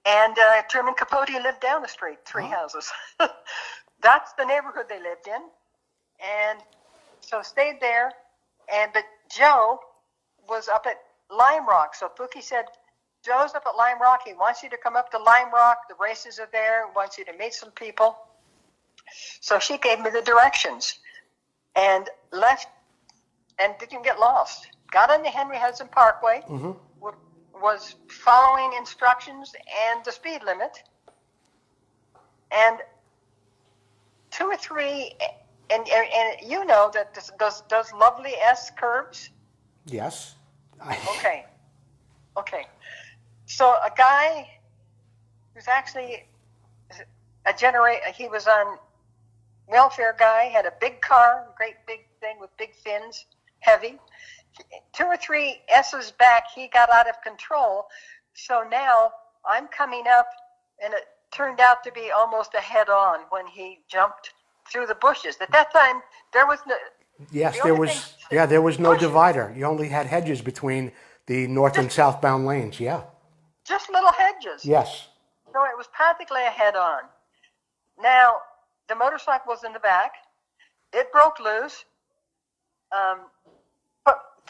And Truman Capote lived down the street, three houses. That's the neighborhood they lived in. And so stayed there. But Joe was up at Lime Rock. So Pookie said, Joe's up at Lime Rock. He wants you to come up to Lime Rock. The races are there. He wants you to meet some people. So she gave me the directions and left and didn't get lost. Got on the Henry Hudson Parkway, was following instructions and the speed limit. And 2 or 3, and you know that those lovely S curves? Yes. Okay. So a guy who's actually he was on welfare guy, had a big car, great big thing with big fins, heavy. 2 or 3 S's back, he got out of control. So now I'm coming up, and it turned out to be almost a head-on when he jumped through the bushes. At that time, there was no... Yes, there was no divider. You only had hedges between the north and southbound lanes, yeah. Just little hedges. Yes. So it was practically a head-on. Now, the motorcycle was in the back. It broke loose.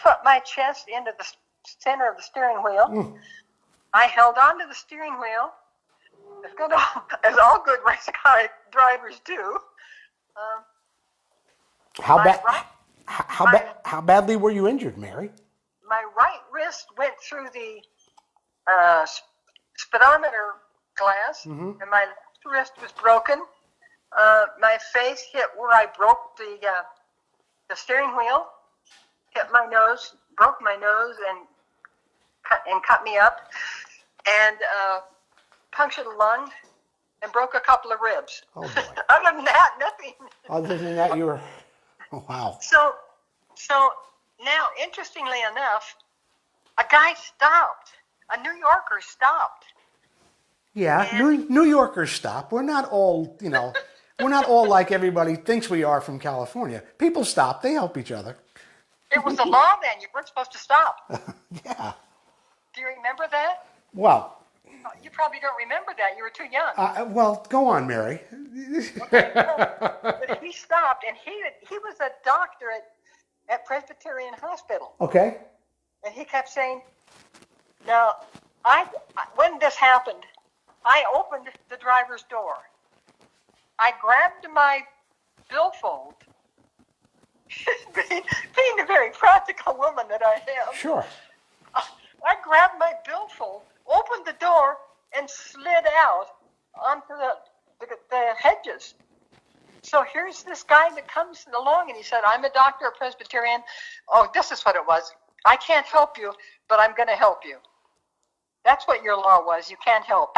Put my chest into the center of the steering wheel. I held on to the steering wheel, as all good race car drivers do. How badly were you injured, Mary? My right wrist went through the speedometer glass, and my left wrist was broken. My face hit where I broke the steering wheel, hit my nose, broke my nose, and cut me up, and punctured a lung, and broke a couple of ribs. Oh boy! Other than that, nothing. Other than that, you were. Oh wow! So now, interestingly enough, a guy stopped a New Yorker stopped. Yeah, New Yorkers stop. We're not all, we're not all like everybody thinks we are from California. People stop. They help each other. It was the law then. You weren't supposed to stop. Yeah. Do you remember that? Well, You probably don't remember that. You were too young. well, go on, Mary. Okay, but he stopped, and he was a doctor at Presbyterian Hospital. Okay. And he kept saying, now, when this happened, I opened the driver's door. I grabbed my billfold, being a very practical woman that I am. Sure. I grabbed my billfold, opened the door, and slid out onto the hedges. So here's this guy that comes along, and he said, I'm a doctor at Presbyterian. Oh, this is what it was. I can't help you, but I'm going to help you. That's what your law was. You can't help.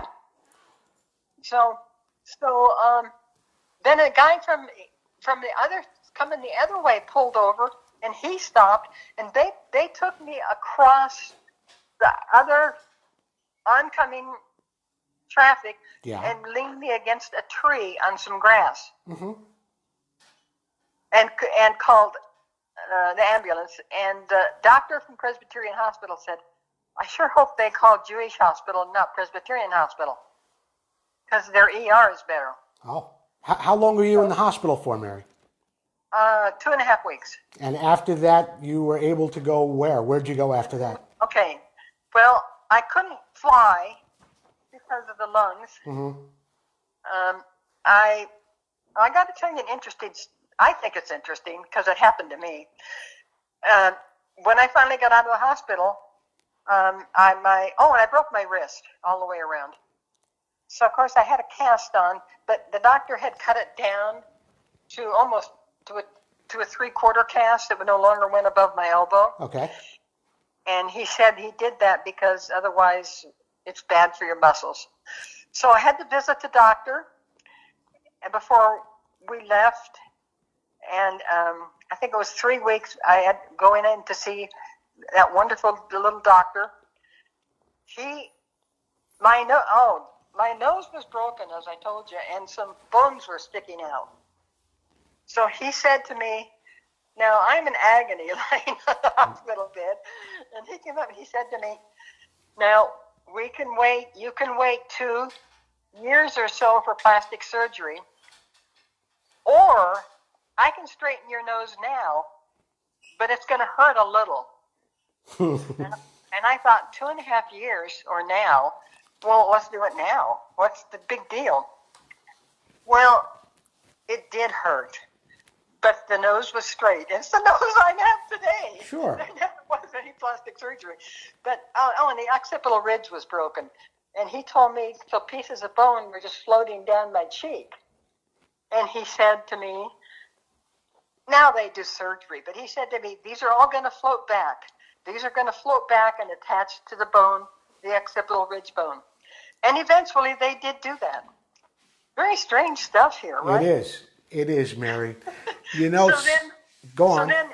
So then a guy from the other, coming the other way, pulled over, and he stopped, and they took me across the other oncoming traffic and leaned me against a tree on some grass. Mm-hmm. And called the ambulance. And the doctor from Presbyterian Hospital said, I sure hope they call Jewish Hospital, not Presbyterian Hospital, because their ER is better. Oh. How long were you in the hospital for, Mary? 2.5 weeks. And after that, you were able to go where? Where'd you go after that? Okay. Well, I couldn't fly because of the lungs. Mm-hmm. I got to tell you an interesting. I think it's interesting because it happened to me. When I finally got out of the hospital, and I broke my wrist all the way around. So of course I had a cast on, but the doctor had cut it down to almost to a 3/4 cast that would no longer went above my elbow. Okay. And he said he did that because otherwise it's bad for your muscles. So I had to visit the doctor, and before we left, and I think it was 3 weeks, I had going in to see that wonderful little doctor. My nose was broken, as I told you, and some bones were sticking out. So he said to me, now I'm in agony lying on the hospital bed, and he came up and he said to me, now you can wait 2 years or so for plastic surgery, or I can straighten your nose now, but it's going to hurt a little. And I thought, 2.5 years or now, well, let's do it now. What's the big deal? Well, it did hurt, but the nose was straight. It's the nose I have today. Sure. There never was any plastic surgery. But, and the occipital ridge was broken. And he told me so pieces of bone were just floating down my cheek. And he said to me, now they do surgery, but he said to me, these are all going to float back. These are going to float back and attach to the bone, the occipital ridge bone. And eventually they did do that. Very strange stuff here, right? It is, Mary. So go on. then,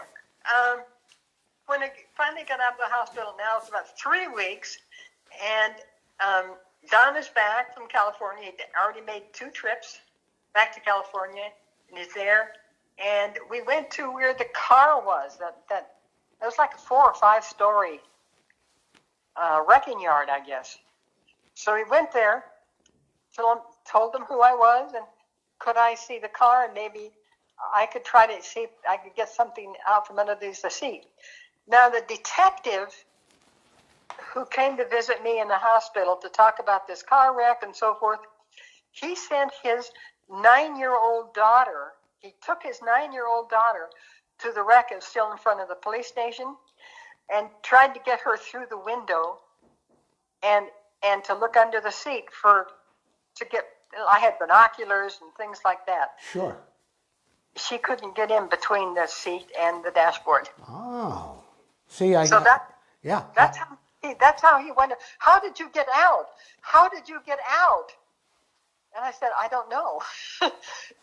when I finally got out of the hospital, now it's about 3 weeks, and Don is back from California. He already made 2 trips back to California, and he's there. And we went to where the car was. That was like a 4 or 5 story wrecking yard, I guess. So we went there, told them who I was, and could I see the car, and maybe I could try to see if I could get something out from under the seat. Now, the detective who came to visit me in the hospital to talk about this car wreck and so forth, he sent his 9-year-old daughter, he took his 9-year-old daughter to the wreck and still in front of the police station and tried to get her through the window and to look under the seat I had binoculars and things like that. Sure. She couldn't get in between the seat and the dashboard. Oh. That's how he went. How did you get out? How did you get out? And I said, I don't know.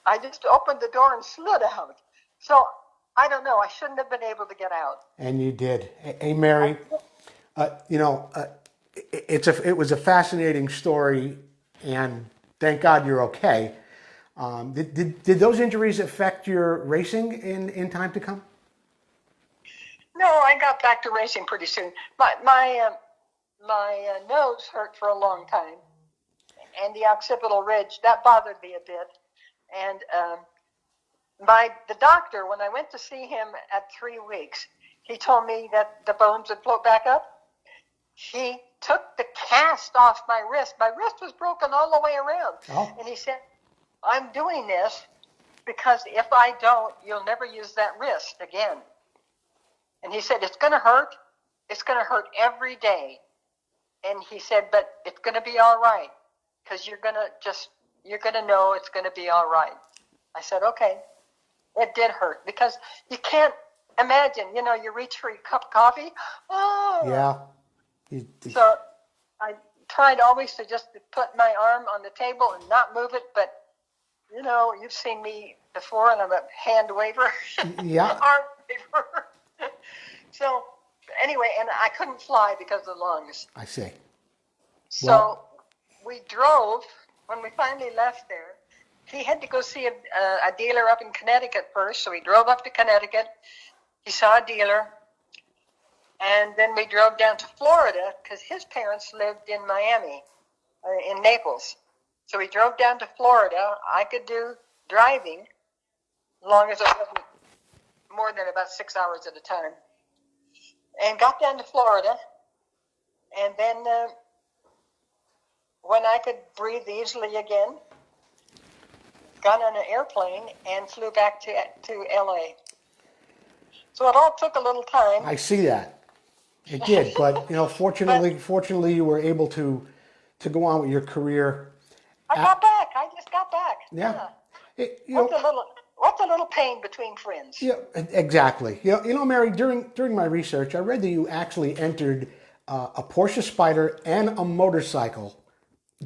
I just opened the door and slid out. So I don't know. I shouldn't have been able to get out. And you did. Hey, Mary, it was a fascinating story, and thank God you're okay. Did those injuries affect your racing in time to come? No, I got back to racing pretty soon. My nose hurt for a long time, and the occipital ridge that bothered me a bit. And the doctor, when I went to see him at 3 weeks, he told me that the bones would float back up. He took the cast off my wrist. My wrist was broken all the way around. Oh. And he said, I'm doing this because if I don't, you'll never use that wrist again. And he said, it's going to hurt. It's going to hurt every day. And he said, but it's going to be all right because you're going to know it's going to be all right. I said, okay. It did hurt because you can't imagine, you reach for your cup of coffee. Oh. Yeah. So I tried always to just put my arm on the table and not move it, but you've seen me before, and I'm a hand waver, Yeah. arm waver. So anyway, and I couldn't fly because of the lungs. I see. So we drove when we finally left there. He had to go see a dealer up in Connecticut first, so we drove up to Connecticut. He saw a dealer. And then we drove down to Florida because his parents lived in Miami, in Naples. So we drove down to Florida. I could do driving as long as it wasn't more than about 6 hours at a time. And got down to Florida. And then when I could breathe easily again, got on an airplane and flew back to LA. So it all took a little time. I see that. It did, but fortunately, you were able to go on with your career. I got back. I just got back. Yeah. What's a little pain between friends? Yeah, exactly. Mary, during my research, I read that you actually entered a Porsche Spyder and a motorcycle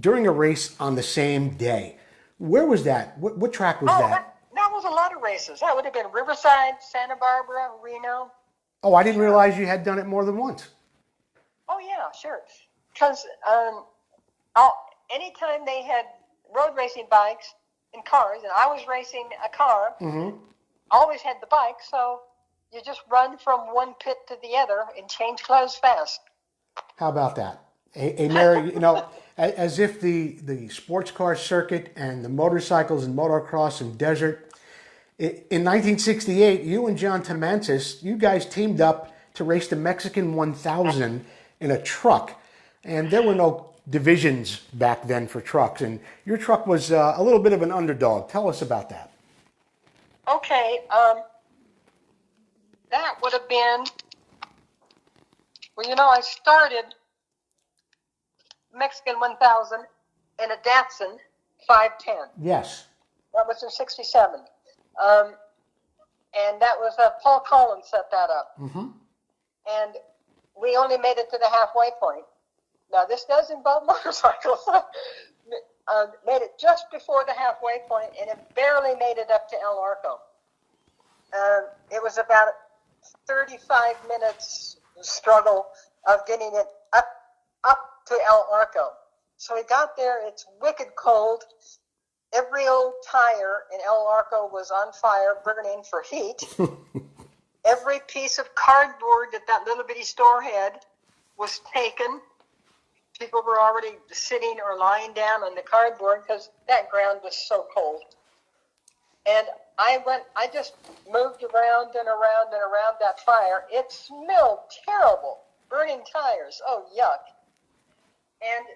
during a race on the same day. Where was that? What track was that? That was a lot of races. That would have been Riverside, Santa Barbara, Reno. Oh, I didn't realize you had done it more than once. Oh, yeah, sure. Because anytime they had road racing bikes and cars, and I was racing a car, always had the bike, so you just run from one pit to the other and change clothes fast. How about that? Mary, as if the sports car circuit and the motorcycles and motocross and desert. In 1968, you and John Tamantis, you guys teamed up to race the Mexican 1000 in a truck. And there were no divisions back then for trucks. And your truck was a little bit of an underdog. Tell us about that. Okay. That would have been, I started Mexican 1000 in a Datsun 510. Yes. That was in 67. And that was Paul Collins set that up. Mm-hmm. And we only made it to the halfway point. Now, this does involve motorcycles. Made it just before the halfway point, and it barely made it up to El Arco. It was about 35 minutes struggle of getting it up to El Arco. So we got there. It's wicked cold. Every old tire in El Arco was on fire, burning for heat. Every piece of cardboard that little bitty store had was taken. People were already sitting or lying down on the cardboard because that ground was so cold. And I just moved around and around and around that fire. It smelled terrible, burning tires. Oh, yuck. And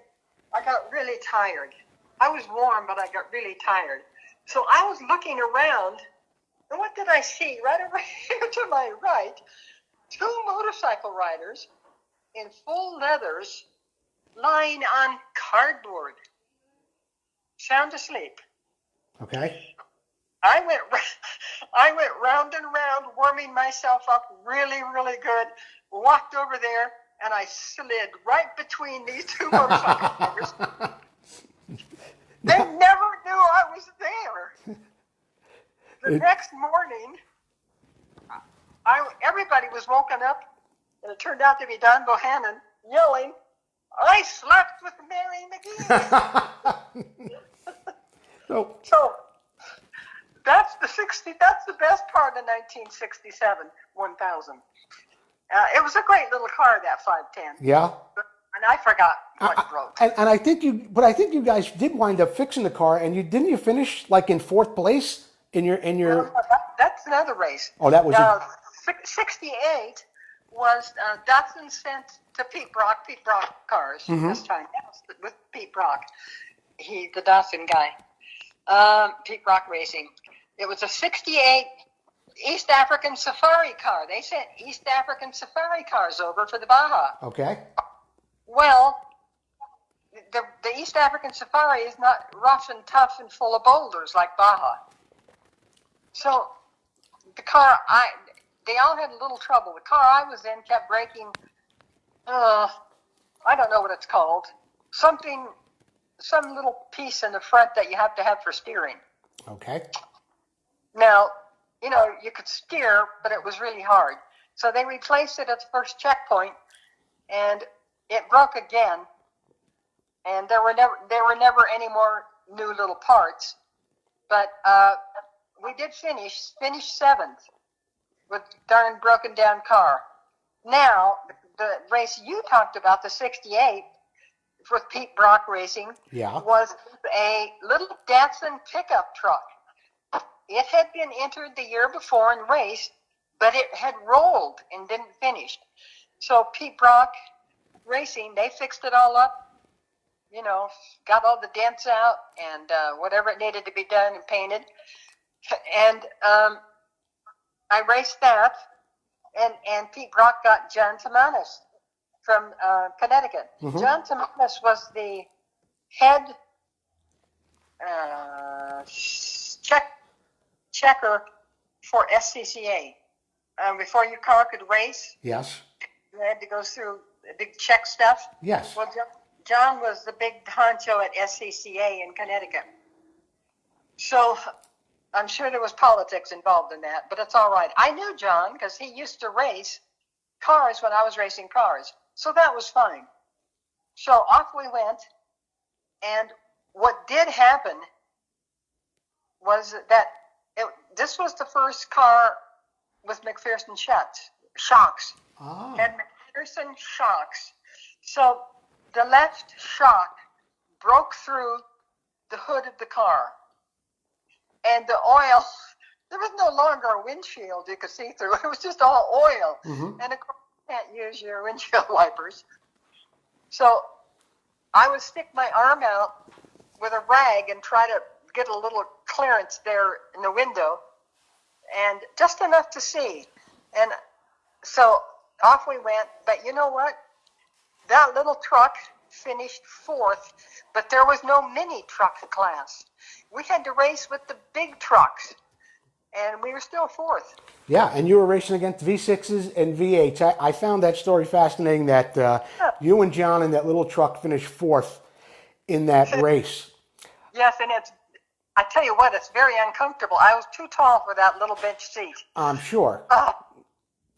I got really tired. I was warm, but I got really tired. So I was looking around, and what did I see? Right over here to my right, 2 motorcycle riders in full leathers lying on cardboard, sound asleep. Okay. I went round and round, warming myself up really, really good, walked over there, and I slid right between these 2 motorcycle riders. They never knew I was there. The next morning, everybody was woken up, and it turned out to be Don Bohannon yelling, I slept with Mary McGee. So that's the best part of 1967 1000. It was a great little car, that 510. Yeah. And I forgot what it wrote. And I think you guys did wind up fixing the car, and didn't you finish like in fourth place in your. No, that's another race. Oh, that was 68 was Datsun sent to Pete Brock cars this time. Yes, with Pete Brock, the Datsun guy. Pete Brock Racing. It was a 68 East African safari car. They sent East African safari cars over for the Baja. Okay. Well, the East African safari is not rough and tough and full of boulders like Baja. So the car, they all had a little trouble. The car I was in kept breaking, I don't know what it's called, some little piece in the front that you have to have for steering. Okay. Now, you could steer, but it was really hard. So they replaced it at the first checkpoint, and it broke again. And there were never any more new little parts. But we did finish seventh with darn broken down car. Now, the race you talked about, the 68 with Pete Brock Racing, was a little Datsun pickup truck. It had been entered the year before and raced, but it had rolled and didn't finish. So Pete Brock Racing, they fixed it all up, got all the dents out and whatever it needed to be done and painted. And I raced that, and Pete Brock got John Tamanis from Connecticut. Mm-hmm. John Tamanis was the head checker for SCCA. Before your car could race, yes, you had to go through the big check stuff. Yes. Well, John was the big honcho at SCCA in Connecticut. So I'm sure there was politics involved in that, but it's all right. I knew John because he used to race cars when I was racing cars. So that was fine. So off we went. And what did happen was that this was the first car with McPherson shocks. Oh. Had McPherson shocks. So the left shock broke through the hood of the car. And the oil, there was no longer a windshield you could see through. It was just all oil. Mm-hmm. And of course, you can't use your windshield wipers. So I would stick my arm out with a rag and try to get a little clearance there in the window, and just enough to see. And so off we went. But you know what? That little truck finished fourth, but there was no mini truck class. We had to race with the big trucks, and we were still fourth. Yeah, and you were racing against V6s and V8s. I found that story fascinating that you and John in that little truck finished fourth in that race. Yes, and I tell you what, it's very uncomfortable. I was too tall for that little bench seat. I'm sure.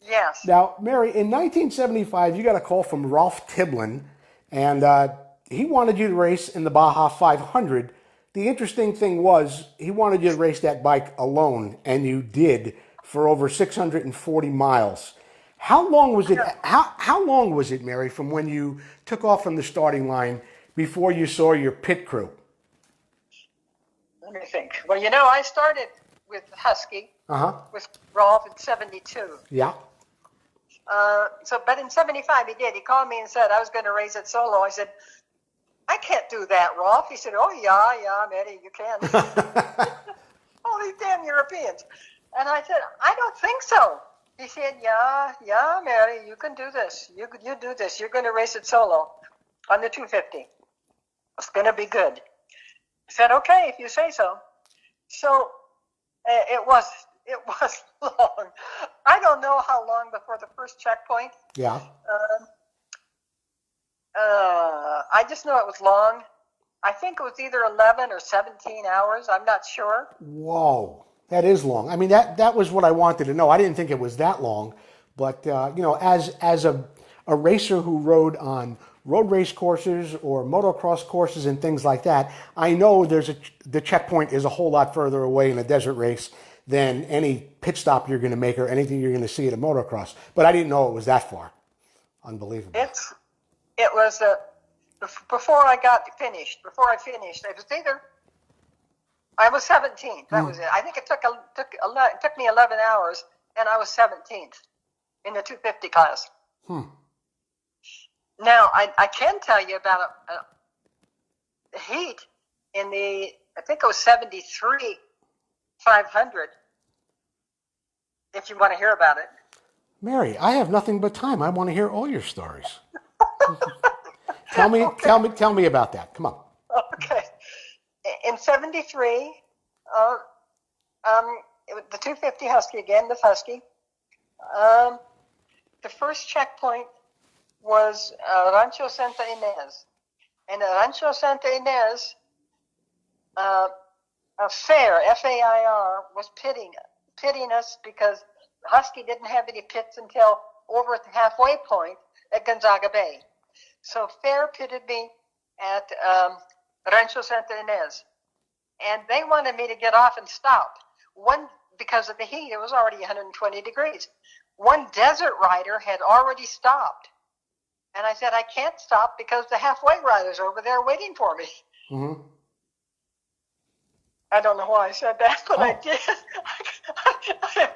Yes. Now, Mary, in 1975, you got a call from Rolf Tiblin, and he wanted you to race in the Baja 500. The interesting thing was he wanted you to race that bike alone, and you did for over 640 miles. How long was it? How long was it, Mary, from when you took off from the starting line before you saw your pit crew? Let me think. Well, I started with Husky with Rolf in 72. Yeah. But in 75 he did. He called me and said I was going to race it solo. I said, I can't do that, Rolf. He said, oh, yeah, Eddie, you can. All these damn Europeans. And I said, I don't think so. He said, yeah, Mary, you can do this. You do this. You're going to race it solo on the 250. It's going to be good. I said, okay, if you say so. So it was long. I don't know how long before the first checkpoint. Yeah. I just know it was long. I think it was either 11 or 17 hours. I'm not sure. Whoa, that is long. I mean, that was what I wanted to know. I didn't think it was that long, but as a racer who rode on road race courses or motocross courses and things like that, I know the checkpoint is a whole lot further away in a desert race than any pit stop you're going to make or anything you're going to see at a motocross. But I didn't know it was that far. Unbelievable. It was before I finished. Before I finished, I was 17th. That was it. I think it took me 11 hours, and I was 17th in the 250 class. Now I can tell you about a heat in I think it was 73 500. If you want to hear about it. Mary, I have nothing but time. I want to hear all your stories. Tell me about that. Come on. Okay. In 73, the 250 Husky again, the Husky. The first checkpoint was Rancho Santa Ynez. And at Rancho Santa Ynez, a fair, FAIR, was pitting us because Husky didn't have any pits until over at the halfway point at Gonzaga Bay. So fair pitted me at Rancho Santa Ynez. And they wanted me to get off and stop. Because of the heat, it was already 120 degrees. One desert rider had already stopped. And I said, I can't stop because the halfway rider's over there waiting for me. Mm-hmm. I don't know why I said that, but I did.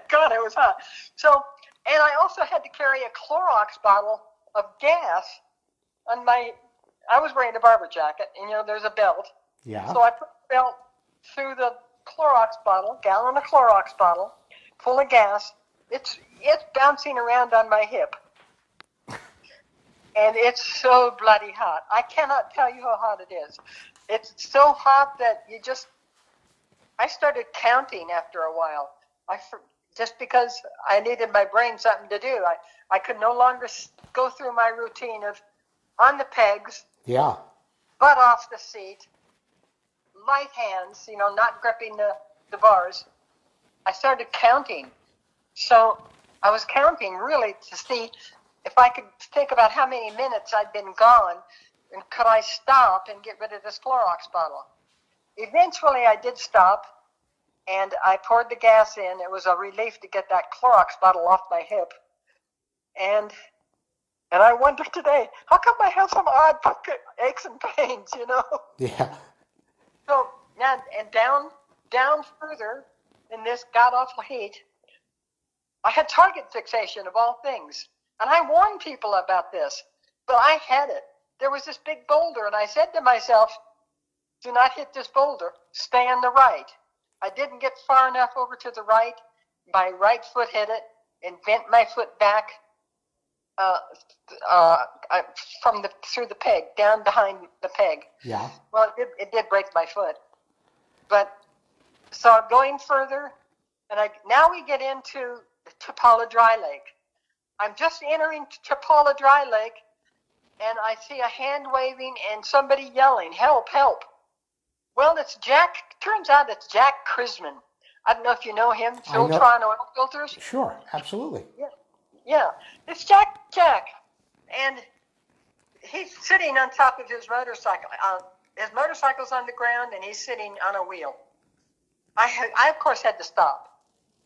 God, it was hot. So, and I also had to carry a Clorox bottle of gas on I was wearing a barber jacket, and there's a belt. Yeah. So I put the belt through the Clorox bottle, gallon of Clorox bottle, full of gas. It's bouncing around on my hip. And it's so bloody hot. I cannot tell you how hot it is. It's so hot that I started counting after a while. Just because I needed my brain something to do. I could no longer go through my routine of on the pegs, yeah, butt off the seat, light hands, not gripping the bars. I started counting. So I was counting really to see if I could think about how many minutes I'd been gone and could I stop and get rid of this Clorox bottle. Eventually I did stop and I poured the gas in. It was a relief to get that Clorox bottle off my hip. And I wonder today, how come I have some odd aches and pains, Yeah. So, and down further in this god-awful heat, I had target fixation of all things. And I warned people about this, but I had it. There was this big boulder, and I said to myself, do not hit this boulder. Stay on the right. I didn't get far enough over to the right. My right foot hit it and bent my foot back through the peg, down behind the peg. Yeah. Well, it did break my foot. But so I'm going further, and now we get into Chapala Dry Lake. I'm just entering Chapala Dry Lake, and I see a hand waving and somebody yelling, help, help. Well, turns out it's Jack Chrisman. I don't know if you know him, Filtron Oil Filters. Sure, absolutely. Yeah, it's Jack. And he's sitting on top of his motorcycle. His motorcycle's on the ground, and he's sitting on a wheel. I of course, had to stop.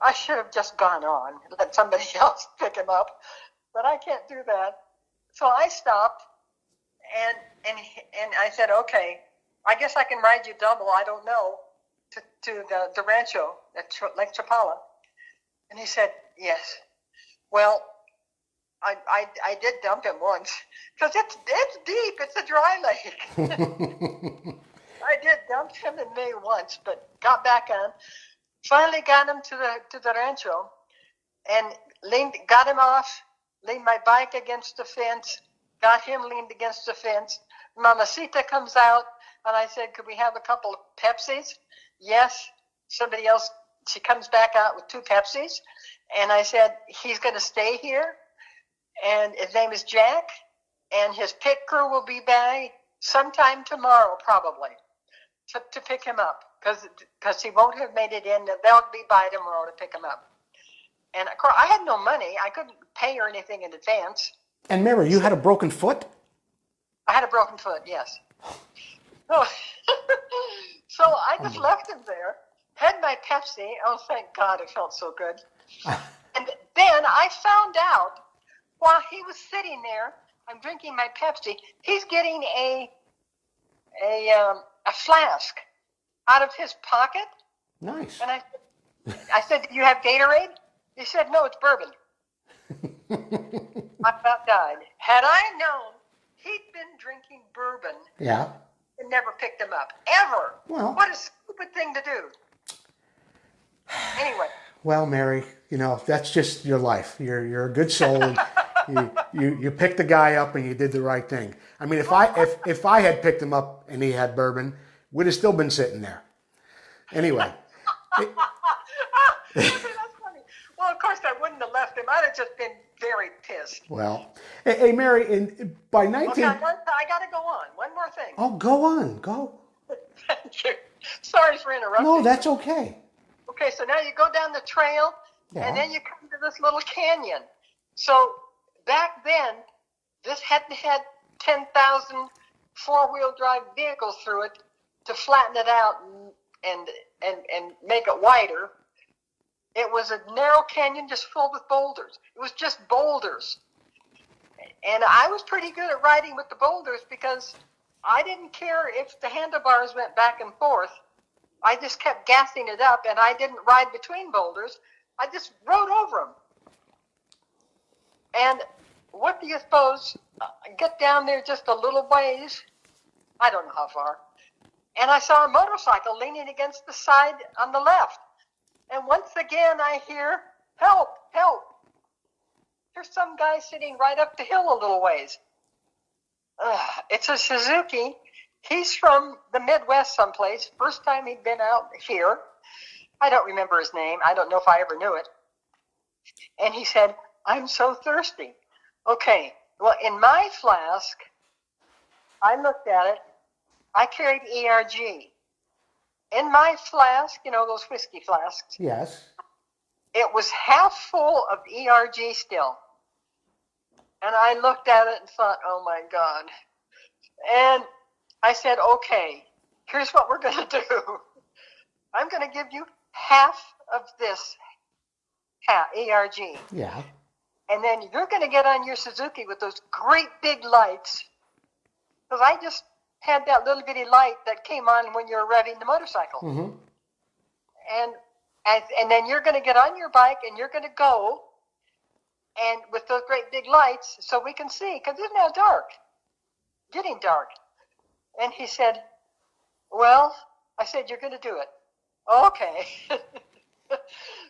I should have just gone on and let somebody else pick him up, but I can't do that. So I stopped, and I said, okay, I guess I can ride you double, I don't know, to the rancho at Lake Chapala. And he said, yes. Well, I did dump him once, because it's deep, it's a dry lake. I did dump him in May once, but got back on. Finally got him to the rancho, and got him off, leaned my bike against the fence, got him leaned against the fence. Mamacita comes out, and I said, could we have a couple of Pepsis? Yes. Somebody else, she comes back out with 2 Pepsis, and I said, he's going to stay here, and his name is Jack, and his pit crew will be by sometime tomorrow, probably, to pick him up. Because he won't have made it in. They'll be by tomorrow to pick him up. And of course, I had no money. I couldn't pay or anything in advance. And Mary, you had a broken foot? I had a broken foot, yes. So, so I just left him there, had my Pepsi. Oh, thank God, it felt so good. And then I found out while he was sitting there, I'm drinking my Pepsi, he's getting a flask out of his pocket. Nice. And I said, do you have Gatorade? He said, no, it's bourbon. I about died. Had I known he'd been drinking bourbon, Yeah. I never picked him up. Ever. Well. What a stupid thing to do. Anyway. Well, Mary, that's just your life. You're a good soul. And you picked the guy up and you did the right thing. I mean, if I had picked him up and he had bourbon, we'd have still been sitting there. Anyway. That's funny. Well, of course, I wouldn't have left him. I'd have just been very pissed. Well, hey, Mary, by 19... Okay, I got to go on. One more thing. Oh, go on. Go. Thank you. Sorry for interrupting. No, that's okay. Okay, so now you go down the trail, and then you come to this little canyon. So back then, this hadn't had 10,000 four-wheel drive vehicles through it to flatten it out and make it wider. It was a narrow canyon just filled with boulders. It was just boulders. And I was pretty good at riding with the boulders because I didn't care if the handlebars went back and forth. I just kept gassing it up, and I didn't ride between boulders. I just rode over them. And what do you suppose? Get down there just a little ways. I don't know how far. And I saw a motorcycle leaning against the side on the left. And once again, I hear, help, help. There's some guy sitting right up the hill a little ways. It's a Suzuki. He's from the Midwest someplace. First time he'd been out here. I don't remember his name. I don't know if I ever knew it. And he said, I'm so thirsty. Okay, well, in my flask, I looked at it. I carried ERG. In my flask, those whiskey flasks. Yes. It was half full of ERG still. And I looked at it and thought, oh my God. And I said, okay, here's what we're going to do. I'm going to give you half of this ERG. Yeah. And then you're going to get on your Suzuki with those great big lights. Because I just had that little bitty light that came on when you're revving the motorcycle. Mm-hmm. And then you're going to get on your bike and you're going to go and with those great big lights so we can see, because it's now dark, getting dark. And he said, well, I said, you're going to do it. Okay.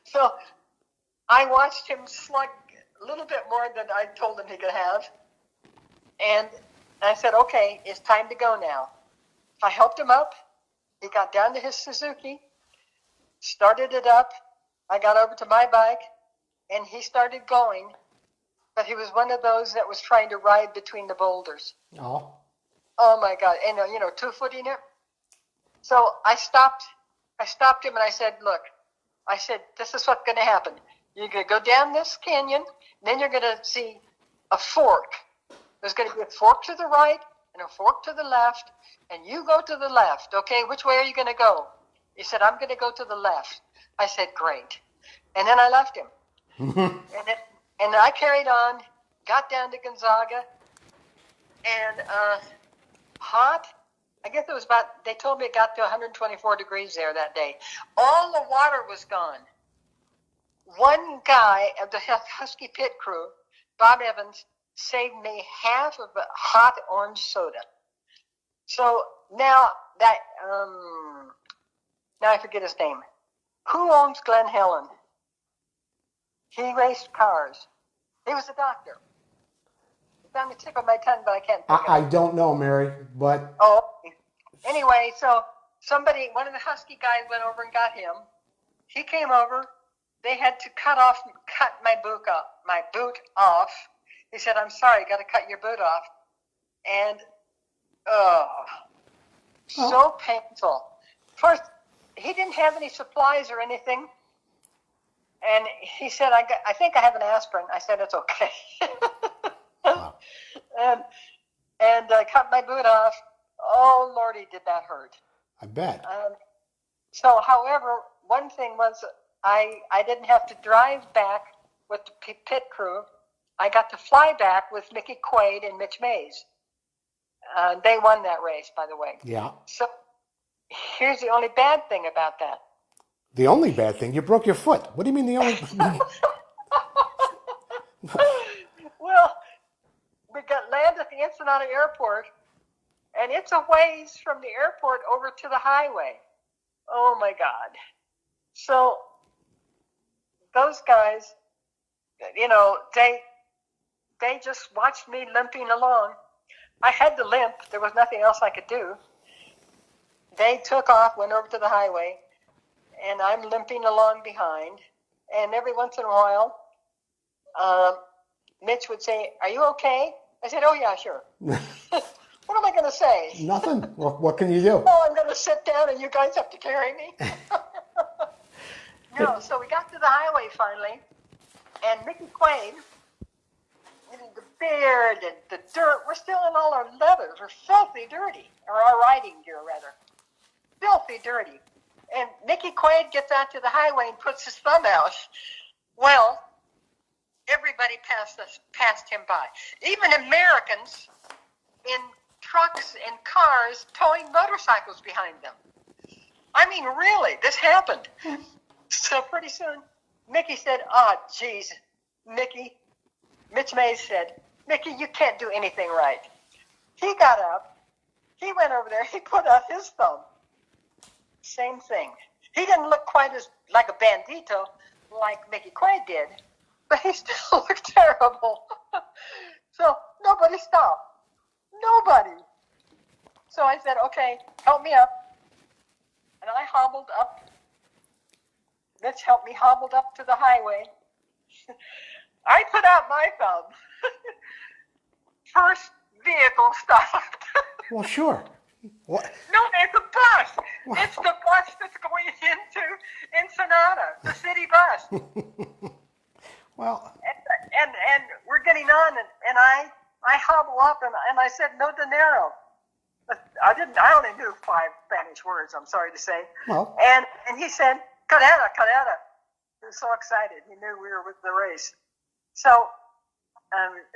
So I watched him slug a little bit more than I told him he could have. And I said, okay, it's time to go now. I helped him up. He got down to his Suzuki, started it up. I got over to my bike, and he started going. But he was one of those that was trying to ride between the boulders. Oh. Oh, my God. And, 2-footing it. So I stopped him, and I said, look, this is what's going to happen. You're going to go down this canyon, and then you're going to see a fork. There's going to be a fork to the right and a fork to the left, and you go to the left. Okay, which way are you going to go? He said, I'm going to go to the left. I said, great. And then I left him. and I carried on, got down to Gonzaga, and hot. I guess it was they told me it got to 124 degrees there that day. All the water was gone. One guy of the Husky Pit crew, Bob Evans, saved me half of a hot orange soda. So now that, now I forget his name. Who owns Glen Helen? He raced cars. He was a doctor. It's on the tip of my tongue, but I can't think of it. I don't know, Mary, but... Oh, anyway, so one of the Husky guys went over and got him. He came over. They had to cut my boot off. He said, I'm sorry, got to cut your boot off. And, so painful. First, he didn't have any supplies or anything. And he said, I think I have an aspirin. I said, it's okay. and I cut my boot off. Oh, Lordy, did that hurt. I bet. So, however, one thing was I didn't have to drive back with the pit crew. I got to fly back with Mickey Quaid and Mitch Mays. They won that race, by the way. Yeah. So here's the only bad thing about that. The only bad thing, you broke your foot. What do you mean the only? Well, we got landed at the Ensenada Airport, and it's a ways from the airport over to the highway. Oh my God! So those guys, you know, they just watched me limping along. I had to limp. There was nothing else I could do. They took off, went over to the highway, and I'm limping along behind. And every once in a while, Mitch would say, "Are you okay?" I said, "Oh yeah, sure." What am I going to say? Nothing. What can you do? Oh, I'm going to sit down and you guys have to carry me. No, so we got to the highway finally, and Mickey Quaid, the beard and the dirt, we're still in all our leathers. We're filthy dirty, or our riding gear rather. Filthy dirty. And Mickey Quaid gets out to the highway and puts his thumb out. Well, everybody passed him by. Even Americans in trucks and cars towing motorcycles behind them. I mean, really, this happened. So pretty soon, Mickey said, "Oh, geez, Mickey." Mitch Mays said, "Mickey, you can't do anything right." He got up. He went over there. He put out his thumb. Same thing. He didn't look quite as like a bandito like Mickey Quaid did, but he still looked terrible. So nobody stopped. Nobody. So I said, "Okay, help me up." And I hobbled up. Mitch helped me hobbled up to the highway. I put out my thumb. First vehicle stopped. Well, sure. What? No, it's a bus. What? It's the bus that's going into Ensenada, the city bus. Well. And we're getting on, and I hobble up, and I said, "No dinero." I only knew 5 Spanish words, I'm sorry to say. Well. And he said, "Carrera, carrera." He was so excited. He knew we were with the race. So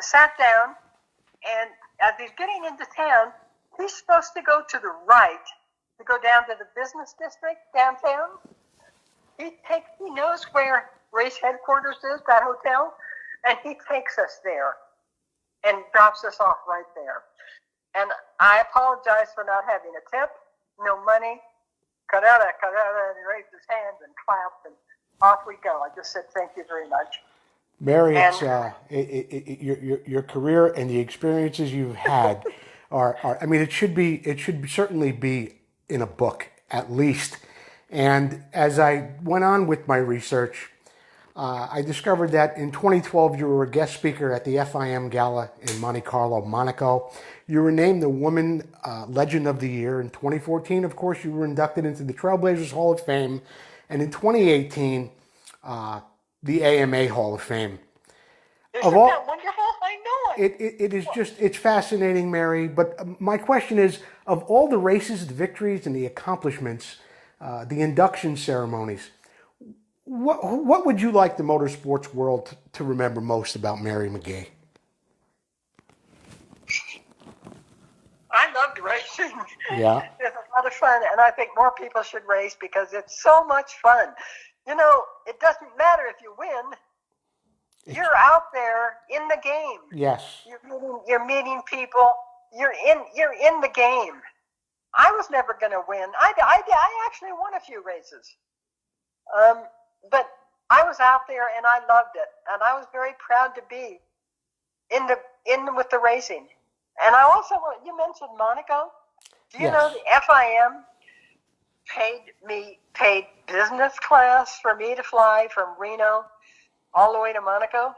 sat down, and as he's getting into town, he's supposed to go to the right to go down to the business district downtown. He knows where race headquarters is, that hotel, and he takes us there and drops us off right there. And I apologize for not having a tip, no money. Carrera, carrera, and he raised his hands and clapped, and off we go. I just said thank you very much. Mary, your career and the experiences you've had are I mean, it should certainly be in a book at least. And as I went on with my research, I discovered that in 2012 you were a guest speaker at the FIM Gala in Monte Carlo, Monaco. You were named the Woman Legend of the Year. In 2014, of course, you were inducted into the Trailblazers Hall of Fame. And in 2018, the AMA Hall of Fame. Isn't that wonderful? I know it. It is just, it's fascinating, Mary. But my question is, of all the races, the victories, and the accomplishments, the induction ceremonies, what would you like the motorsports world to remember most about Mary McGee? I loved racing. Yeah. It's a lot of fun, and I think more people should race because it's so much fun. You know, it doesn't matter if you win. You're out there in the game. Yes. You're meeting people. You're in the game. I was never going to win. I actually won a few races. But I was out there and I loved it, and I was very proud to be in with the racing. And I also, you mentioned Monaco. Do you know the FIM paid business class for me to fly from Reno all the way to Monaco?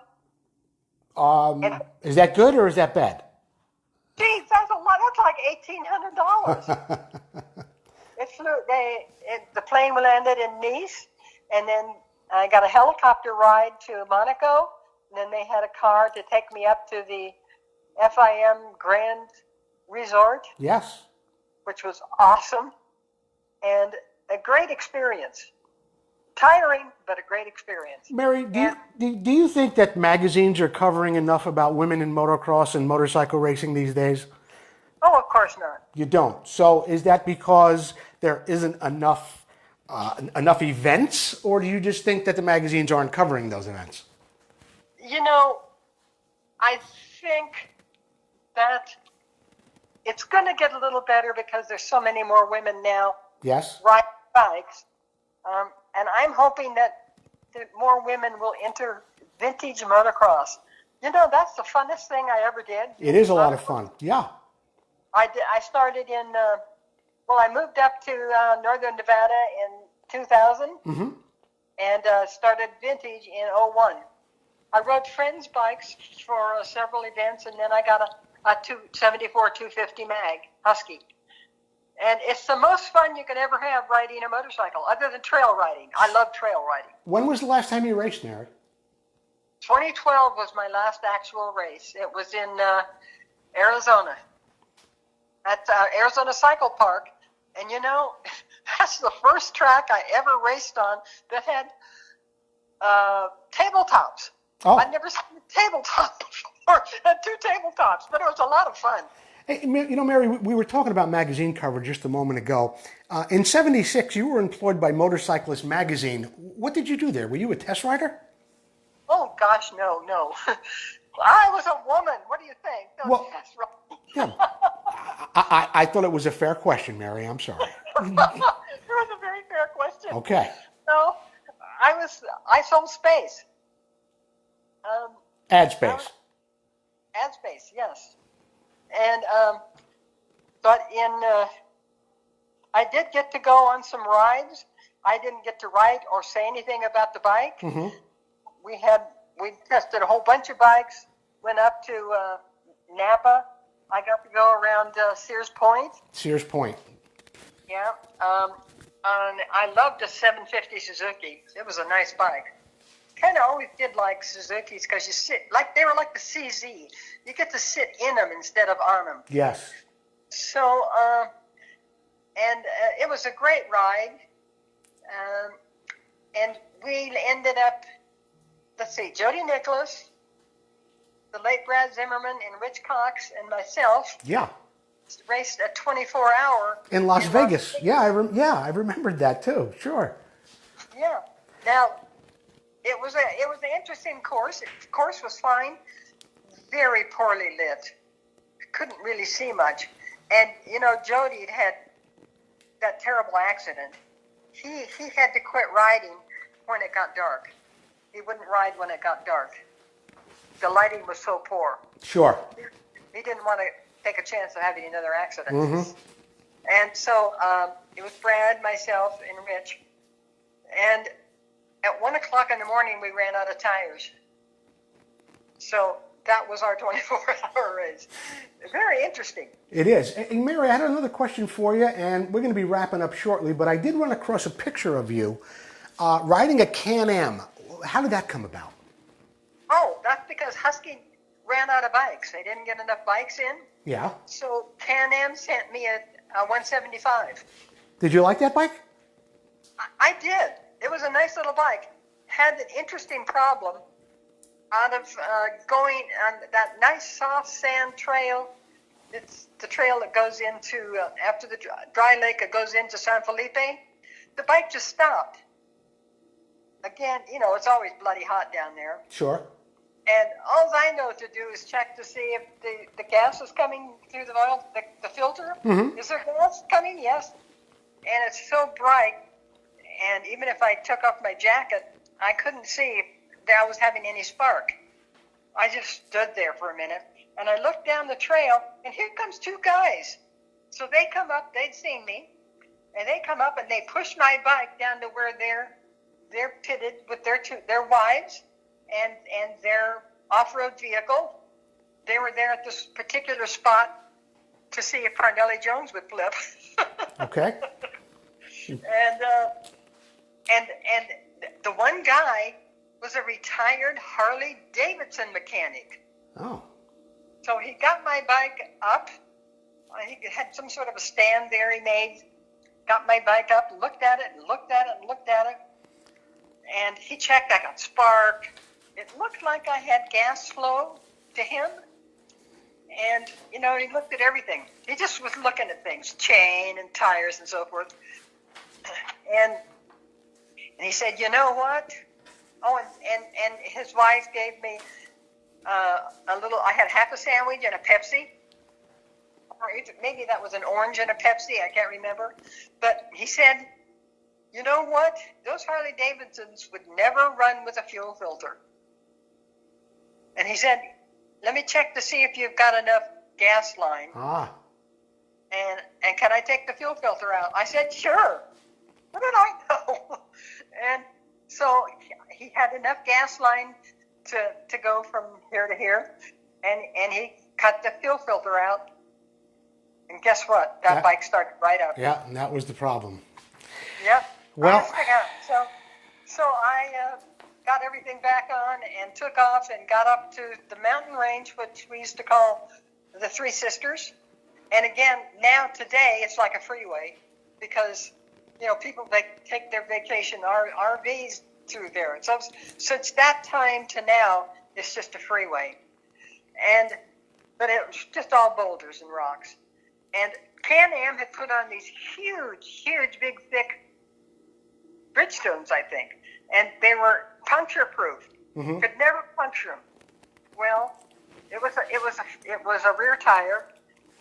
Is that good or is that bad? Geez, that's a lot. That's like $1,800. The plane landed in Nice, and then I got a helicopter ride to Monaco, and then they had a car to take me up to the FIM Grand resort, Yes. which was awesome and a great experience. Tiring, but a great experience. Mary, do you think that magazines are covering enough about women in motocross and motorcycle racing these days? Oh, of course not. You don't. So is that because there isn't enough events, or do you just think that the magazines aren't covering those events? You know, I think that it's going to get a little better because there's so many more women now Yes. riding bikes. And I'm hoping that more women will enter vintage motocross. You know, that's the funnest thing I ever did. It is a lot of fun. Yeah. I started in, I moved up to northern Nevada in 2000 and started vintage in 01. I rode friends' bikes for several events, and then I got a 274 250 mag Husky. And it's the most fun you can ever have riding a motorcycle, other than trail riding. I love trail riding. When was the last time you raced, Mary? 2012 was my last actual race. It was in Arizona, at Arizona Cycle Park. And you know, that's the first track I ever raced on that had tabletops. Oh. I'd never seen a tabletop before. It had 2 tabletops, but it was a lot of fun. Hey, you know, Mary, we were talking about magazine coverage just a moment ago. In '76, you were employed by Motorcyclist Magazine. What did you do there? Were you a test rider? Oh, gosh, no. I was a woman. What do you think? No, Well, test riding. Yeah. I thought it was a fair question, Mary. I'm sorry. It was a very fair question. Okay. No, I sold space. Ad space. Ad space, yes. And but I did get to go on some rides. I didn't get to write or say anything about the bike. Mm-hmm. We tested a whole bunch of bikes. Went up to Napa. I got to go around Sears Point. Sears Point. Yeah. I loved a 750 Suzuki. It was a nice bike. Kind of always did like Suzukis because you sit they were like the CZ. You get to sit in them instead of on them. Yes. So, it was a great ride. And we ended up, Jody Nicholas, the late Brad Zimmerman, and Rich Cox, and myself. Yeah. Raced a 24-hour in Las Vegas. Yeah, I remembered that too. Sure. Yeah. Now, it was an interesting course. The course was fine, very poorly lit. Couldn't really see much. And you know, Jody had that terrible accident. He had to quit riding when it got dark. He wouldn't ride when it got dark. The lighting was so poor. Sure. He didn't want to take a chance of having another accident. Mm-hmm. And so it was Brad, myself, and Rich. And at 1 o'clock in the morning, we ran out of tires. So that was our 24-hour race. Very interesting. It is. And Mary, I had another question for you, and we're going to be wrapping up shortly, but I did run across a picture of you riding a Can-Am. How did that come about? Oh, that's because Husky ran out of bikes. They didn't get enough bikes in. Yeah. So Can-Am sent me a 175. Did you like that bike? I did. It was a nice little bike. Had an interesting problem out of going on that nice soft sand trail. It's the trail that goes into, after the dry lake, it goes into San Felipe. The bike just stopped. Again, you know, it's always bloody hot down there. Sure. And all I know to do is check to see if the gas is coming through the oil, the filter. Mm-hmm. Is there gas coming? Yes. And it's so bright, and even if I took off my jacket, I couldn't see that I was having any spark. I just stood there for a minute, and I looked down the trail, and here comes 2 guys. So they come up, they'd seen me, and they come up and they push my bike down to where they're pitted with their wives and their off-road vehicle. They were there at this particular spot to see if Parnelli Jones would flip. Okay. And the one guy was a retired Harley Davidson mechanic. Oh. So he got my bike up, He had some sort of a stand there he made. Got my bike up, looked at it, and looked at it, and looked at it. And he checked, I got spark. It looked like I had gas flow to him. And, you know, he looked at everything. He just was looking at things, chain and tires and so forth. And he said, you know what? Oh, and his wife gave me I had half a sandwich and a Pepsi. Or maybe that was an orange and a Pepsi, I can't remember. But he said, you know what? Those Harley Davidsons would never run with a fuel filter. And he said, let me check to see if you've got enough gas line. Ah. And can I take the fuel filter out? I said, sure. What did I know? And so he had enough gas line to go from here to here. And he cut the fuel filter out. And guess what? That bike started right up. Yeah, and that was the problem. Yep. Well, so I got everything back on and took off and got up to the mountain range, which we used to call the Three Sisters. And again, now today it's like a freeway because, you know, people, they take their vacation RVs through there. So since that time to now, it's just a freeway. But it was just all boulders and rocks. And Can-Am had put on these huge, big, thick Bridgestones, I think. And they were puncture-proof. Mm-hmm. Could never puncture them. Well, it was a rear tire,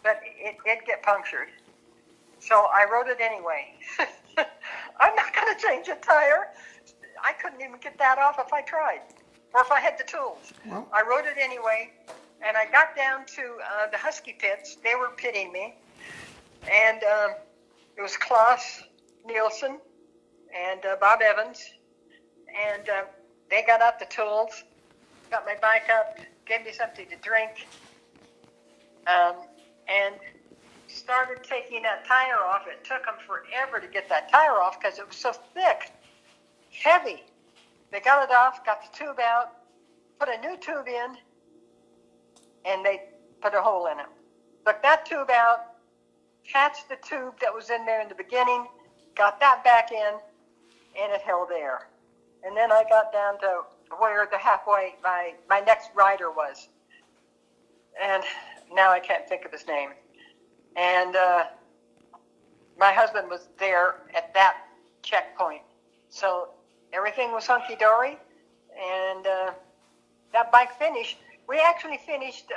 but it did get punctured. So I rode it anyway. I'm not going to change a tire. I couldn't even get that off if I tried, or if I had the tools. Well, I rode it anyway, and I got down to the Husky pits. They were pitting me, and it was Klaus Nielsen and Bob Evans, and they got out the tools, got my bike up, gave me something to drink, and started taking that tire off. It took them forever to get that tire off because it was so thick, heavy. They got it off, got the tube out, put a new tube in, and they put a hole in it. Took that tube out, attached the tube that was in there in the beginning, got that back in, and it held air. And then I got down to where the halfway my next rider was. And now I can't think of his name. And my husband was there at that checkpoint. So everything was hunky-dory, and that bike finished. We actually finished,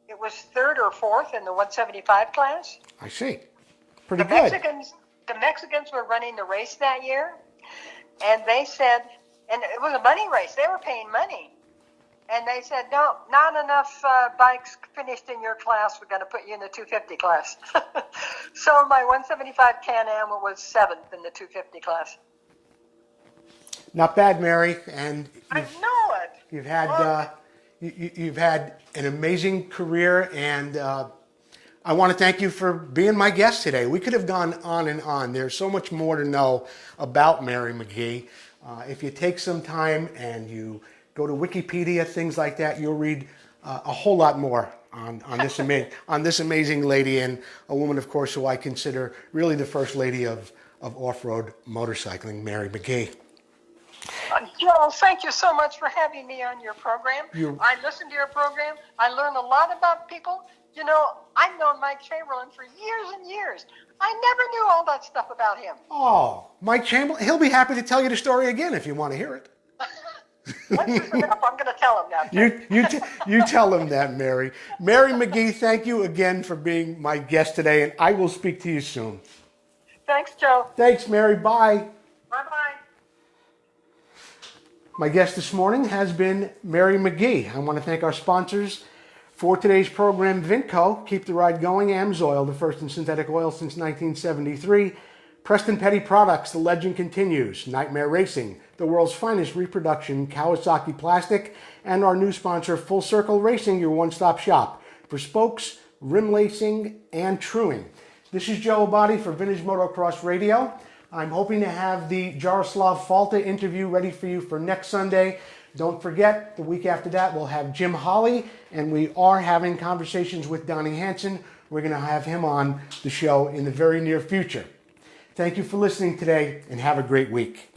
it was third or fourth in the 175 class. I see. Pretty good. The Mexicans were running the race that year, and they said, and it was a money race. They were paying money. And they said, no, not enough bikes finished in your class. We're going to put you in the 250 class. So my 175 Can-Am was seventh in the 250 class. Not bad, Mary. And I know it. You've had an amazing career, and I want to thank you for being my guest today. We could have gone on and on. There's so much more to know about Mary McGee. If you take some time and you go to Wikipedia, things like that, you'll read a whole lot more on this amazing lady, and a woman, of course, who I consider really the first lady of off-road motorcycling, Mary McGee. Joel, thank you so much for having me on your program. I listen to your program. I learn a lot about people. You know, I've known Mike Chamberlain for years and years. I never knew all that stuff about him. Oh, Mike Chamberlain, he'll be happy to tell you the story again if you want to hear it. Once it's enough, I'm going to tell him that. You tell him that, Mary. Mary McGee, thank you again for being my guest today, and I will speak to you soon. Thanks, Joe. Thanks, Mary. Bye. Bye-bye. My guest this morning has been Mary McGee. I want to thank our sponsors for today's program, Vinco, Keep the Ride Going, AMSOIL, the first in synthetic oil since 1973, Preston Petty Products, the legend continues, Nightmare Racing, the world's finest reproduction, Kawasaki Plastic, and our new sponsor, Full Circle Racing, your one-stop shop for spokes, rim lacing, and truing. This is Joe Abadi for Vintage Motocross Radio. I'm hoping to have the Jaroslav Falta interview ready for you for next Sunday. Don't forget, the week after that, we'll have Jim Holly, and we are having conversations with Donnie Hanson. We're going to have him on the show in the very near future. Thank you for listening today, and have a great week.